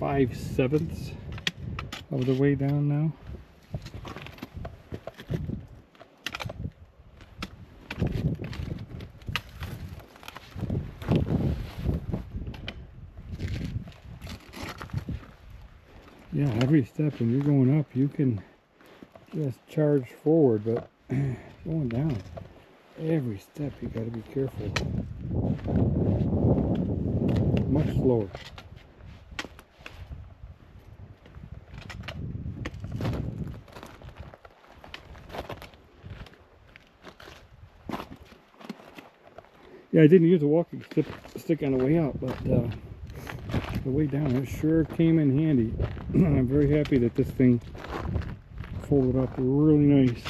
5/7 of the way down now. Yeah, every step when you're going up, you can just charge forward, but going down, every step you got to be careful. much slower. Yeah, I didn't use a walking stick on the way out, but the way down it sure came in handy. I'm very happy that this thing folded up really nice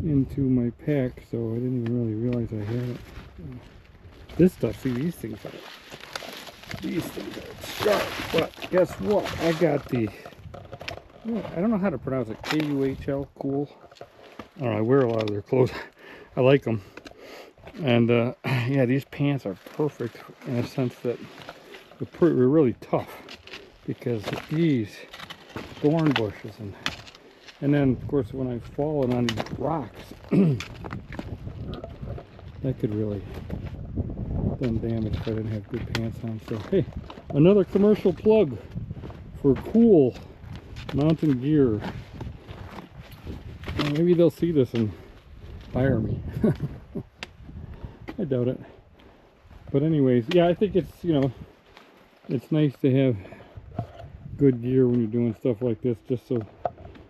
into my pack, so I didn't even really realize I had it. This stuff, see, these things are sharp, but guess what? I got the, I don't know how to pronounce it, KUHL, cool. I don't know, I wear a lot of their clothes. I like them. And yeah, these pants are perfect in a sense that they're really tough, because these thorn bushes and then of course when I've fallen on these rocks, that could really done damage if I didn't have good pants on. So hey, another commercial plug for cool mountain gear. Well, maybe they'll see this and hire me. I doubt it. But anyways, yeah, I think it's, you know, it's nice to have good gear when you're doing stuff like this, just so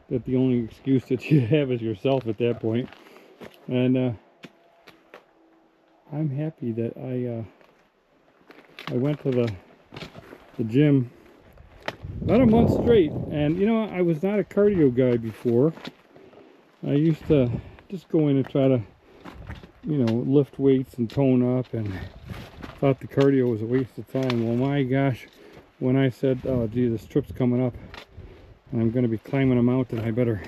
that the only excuse that you have is yourself at that point. And I'm happy that I went to the gym about a month straight, and you know, I was not a cardio guy before. I used to just go in and try to, you know, lift weights and tone up, and thought the cardio was a waste of time. Well, my gosh, when I said, oh gee, this trip's coming up and I'm going to be climbing a mountain, I better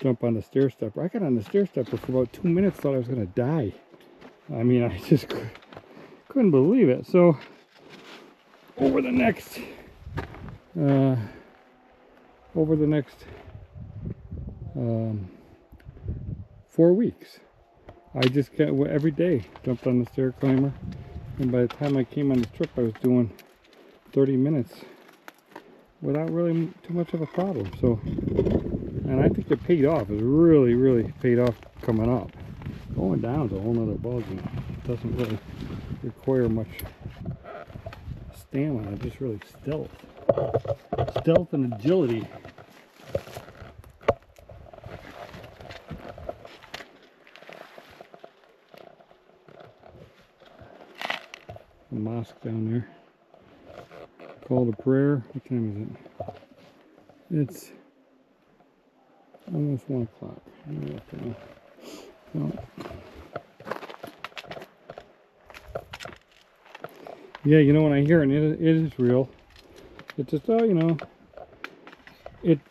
jump on the stair stepper. I got on the stair stepper for about 2 minutes, thought I was going to die. I mean, I just couldn't believe it. So over the next 4 weeks, I just every day jumped on the stair climber, and by the time I came on the trip, I was doing 30 minutes without really too much of a problem. So, and I think it paid off. It really paid off coming up. Going down is a whole nother ballgame. It doesn't really require much stamina, just really stealth and agility. A mosque down there. Call to prayer. What time is it? It's almost 1 o'clock. So, yeah, you know, when I hear it, it is real. It's just, oh, you know,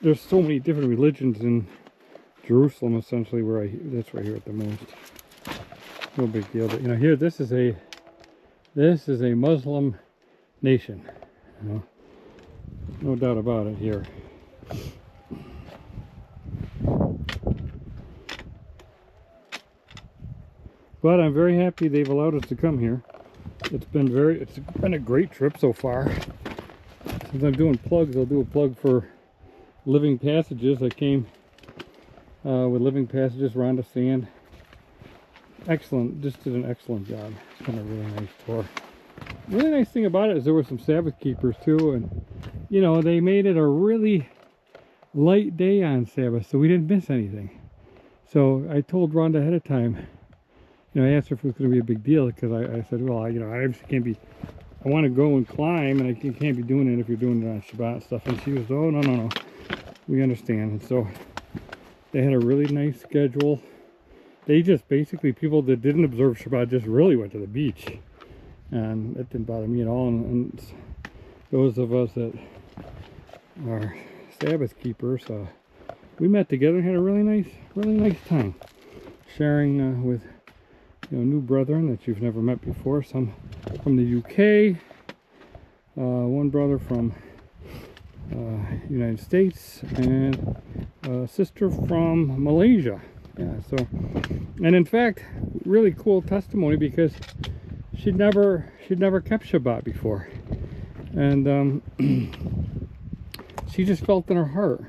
there's so many different religions in Jerusalem, essentially, that's where I hear it the most. No big deal, but you know, here, this is a Muslim nation, you know, no doubt about it here. But I'm very happy they've allowed us to come here. It's been a great trip so far. Since I'm doing plugs, I'll do a plug for Living Passages. I came with Living Passages, Rhonda Sand. Excellent, just did an excellent job. It's been a really nice tour. The really nice thing about it is there were some Sabbath keepers too, and you know, they made it a really light day on Sabbath, so we didn't miss anything. So I told Rhonda ahead of time, you know, I asked her if it was going to be a big deal, because I said, well, you know, I obviously can't be, I want to go and climb, and I can't be doing it if you're doing it on Shabbat and stuff. And she was, oh, no, we understand. And so they had a really nice schedule. They just basically, people that didn't observe Shabbat just really went to the beach, and that didn't bother me at all. And those of us that are Sabbath keepers, we met together and had a really nice time, sharing with, you know, new brethren that you've never met before. Some from the UK, one brother from United States, and a sister from Malaysia. Yeah, so, and in fact, really cool testimony, because she'd never kept Shabbat before, and she just felt in her heart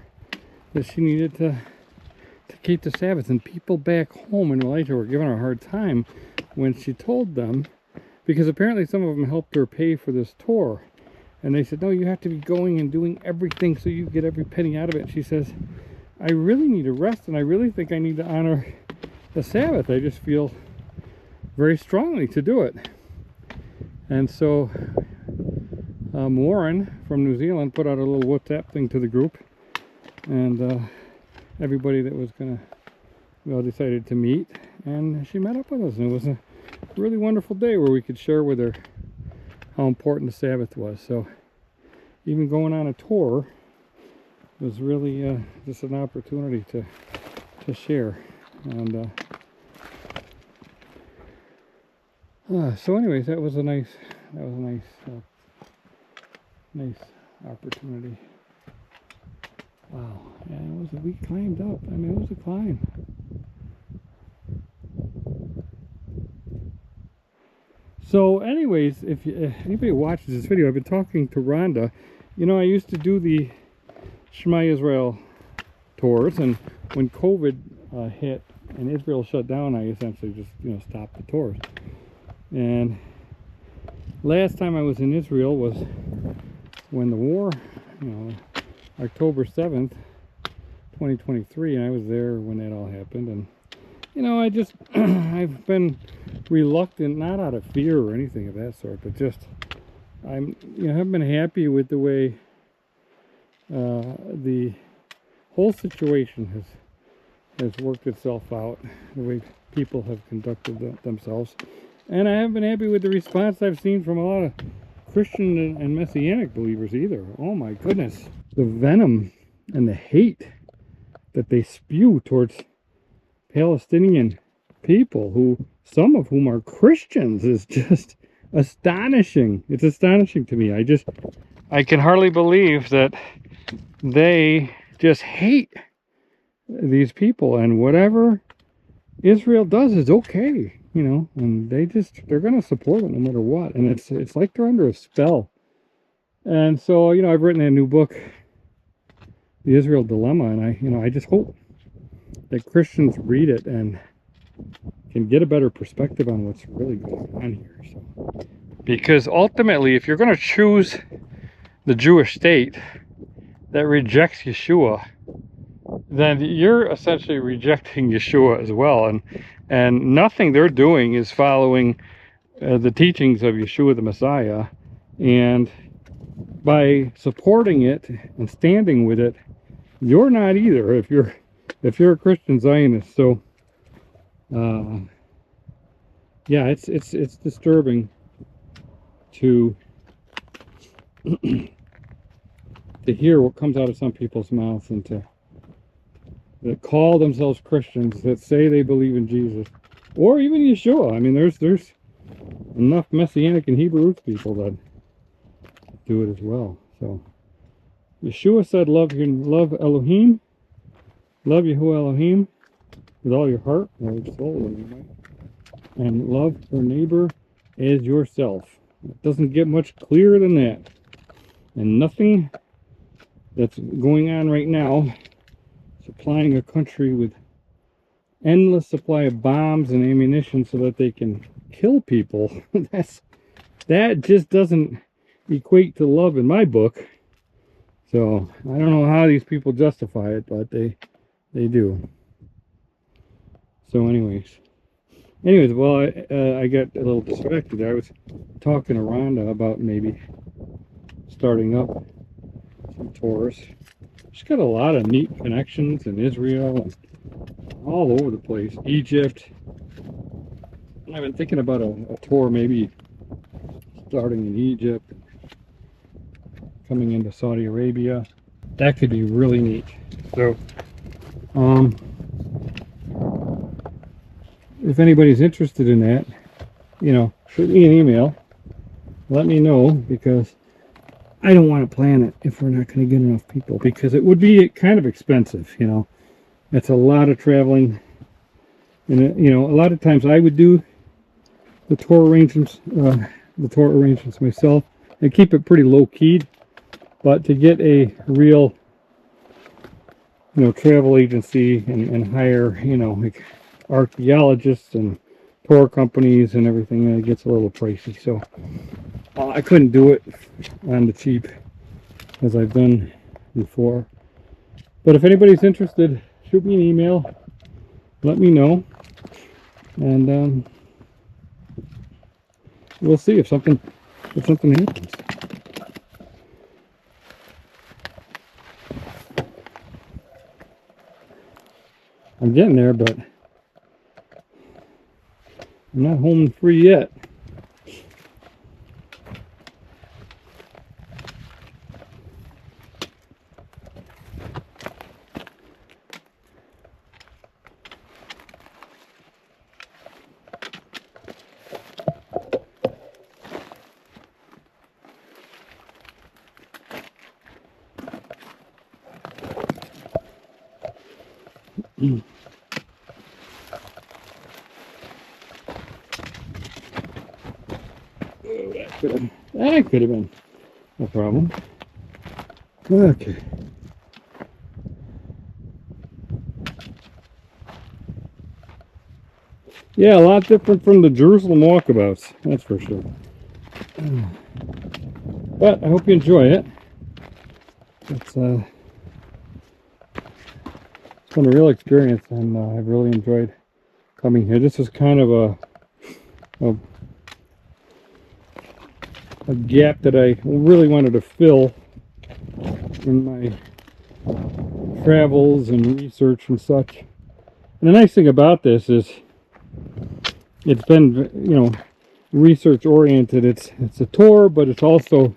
that she needed to keep the Sabbath. And people back home in Malaysia were giving her a hard time when she told them, because apparently some of them helped her pay for this tour. And they said, no, you have to be going and doing everything so you get every penny out of it. She says, I really need a rest, and I really think I need to honor the Sabbath. I just feel very strongly to do it. And so Warren from New Zealand put out a little WhatsApp thing to the group, and everybody that was gonna, well, decided to meet, and she met up with us, and it was a really wonderful day where we could share with her how important the Sabbath was. So even going on a tour was really just an opportunity to share. And so anyways, that was a nice nice opportunity. Wow, yeah, we climbed up. I mean, it was a climb. So anyways, if anybody watches this video, I've been talking to Rhonda. You know, I used to do the Shema Israel tours, and when COVID hit and Israel shut down, I essentially just, you know, stopped the tours. And last time I was in Israel was when the war, you know, October 7th, 2023, and I was there when that all happened. And you know, I just I've been reluctant, not out of fear or anything of that sort, but just you know, haven't been happy with the way the whole situation has worked itself out, the way people have conducted themselves. And I haven't been happy with the response I've seen from a lot of Christian and Messianic believers either. Oh my goodness. The venom and the hate that they spew towards Palestinian people, who some of whom are Christians, is just astonishing. It's astonishing to me. I can hardly believe that they just hate these people, and whatever Israel does is okay, you know, and they're going to support it no matter what. And it's like they're under a spell. And so, you know, I've written a new book, The Israel Dilemma, and I just hope that Christians read it and can get a better perspective on what's really going on here. So, because ultimately, if you're going to choose the Jewish state that rejects Yeshua, then you're essentially rejecting Yeshua as well. And nothing they're doing is following the teachings of Yeshua the Messiah. And by supporting it and standing with it, you're not either, if you're a Christian Zionist. So yeah, it's disturbing to to hear what comes out of some people's mouths, and that call themselves Christians, that say they believe in Jesus or even Yeshua. I mean, there's enough Messianic and Hebrew roots people that do it as well. So Yeshua said, love Elohim, love Yahuwah Elohim with all your heart, all your soul, and your mind, and love your neighbor as yourself. It doesn't get much clearer than that. And nothing that's going on right now, supplying a country with endless supply of bombs and ammunition so that they can kill people, that just doesn't equate to love in my book. So I don't know how these people justify it, but they do. So anyways, well, I got a little distracted. I was talking to Rhonda about maybe starting up some tours. She's got a lot of neat connections in Israel and all over the place. Egypt. I've been thinking about a tour maybe starting in Egypt, coming into Saudi Arabia. That could be really neat. So if anybody's interested in that, you know, shoot me an email, let me know, because I don't want to plan it if we're not going to get enough people, because it would be kind of expensive, you know. It's a lot of traveling, and you know, a lot of times I would do the tour arrangements myself and keep it pretty low keyed. But to get a real, you know, travel agency and hire, you know, like archaeologists and tour companies and everything, it gets a little pricey. So I couldn't do it on the cheap as I've done before. But if anybody's interested, shoot me an email, let me know, and we'll see if something happens. I'm getting there, but I'm not home free yet. That could have been a problem. Okay. Yeah, a lot different from the Jerusalem walkabouts, that's for sure. But I hope you enjoy it. It's been a real experience, and I've really enjoyed coming here. This is kind of a gap that I really wanted to fill in my travels and research and such. And the nice thing about this is it's been, you know, research oriented. It's a tour, but it's also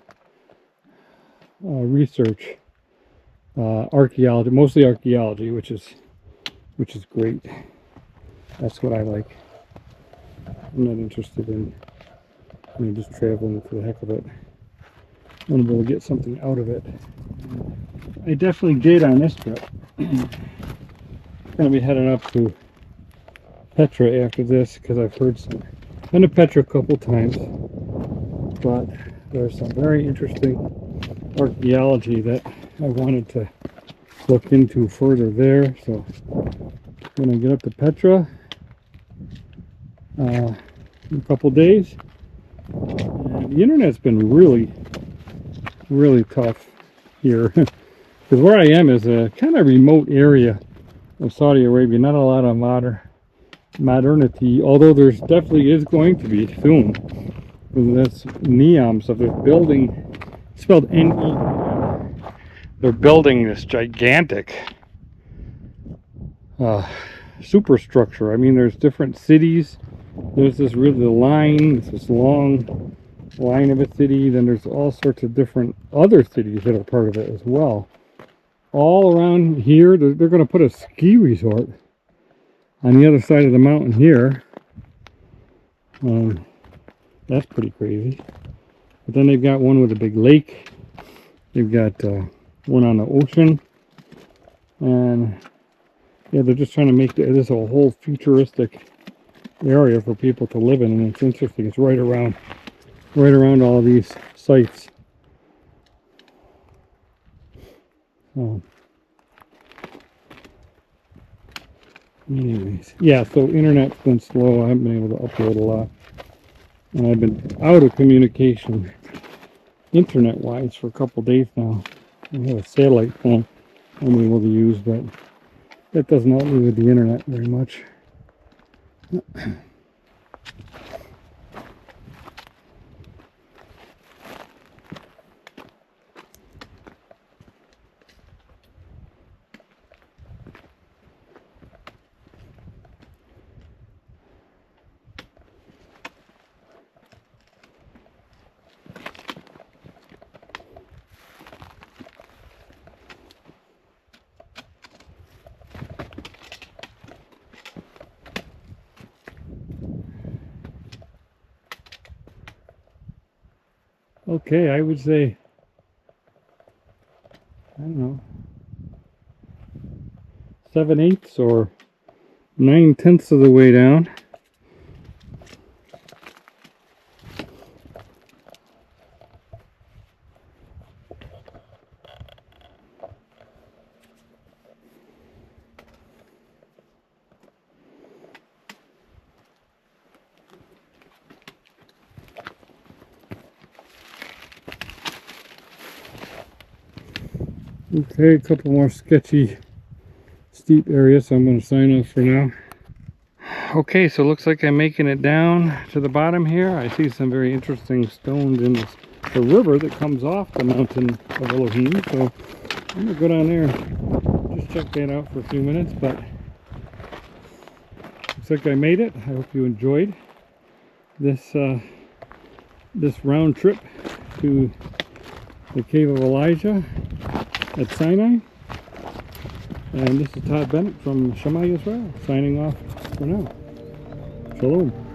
research, archaeology, mostly archaeology, which is great. That's what I like. I'm not interested in, you know, just traveling for the heck of it. I want to be able to get something out of it. I definitely did on this trip. I'm gonna be heading up to Petra after this because I've heard some. Been to Petra a couple times, but there's some very interesting archaeology that I wanted to look into further there. So when I get up to Petra in a couple days, and the internet's been really tough here because where I am is a kind of remote area of Saudi Arabia. Not a lot of modernity, although there's definitely is going to be soon. That's Neom stuff. They're building, spelled N-E. They're building this gigantic superstructure. I mean, there's different cities. There's this really line, this long line of a city. Then there's all sorts of different other cities that are part of it as well. All around here, they're going to put a ski resort on the other side of the mountain here. That's pretty crazy. But then they've got one with a big lake. They've got one on the ocean. And yeah, they're just trying to make this a whole futuristic area for people to live in. And it's interesting. It's right around all of these sites. Anyways, yeah, so internet's been slow. I haven't been able to upload a lot. And I've been out of communication internet-wise for a couple days now. I have a satellite phone I'm able to use, but that doesn't help me with the internet very much. Okay, I would say, I don't know, 7/8 or 9/10 of the way down. Okay, a couple more sketchy, steep areas, so I'm going to sign off for now. Okay, so it looks like I'm making it down to the bottom here. I see some very interesting stones in the river that comes off the mountain of Elohim, so I'm going to go down there, just check that out for a few minutes, but looks like I made it. I hope you enjoyed this this round trip to the Cave of Elijah at Sinai. And this is Todd Bennett from Shema Yisrael, signing off for now. Shalom.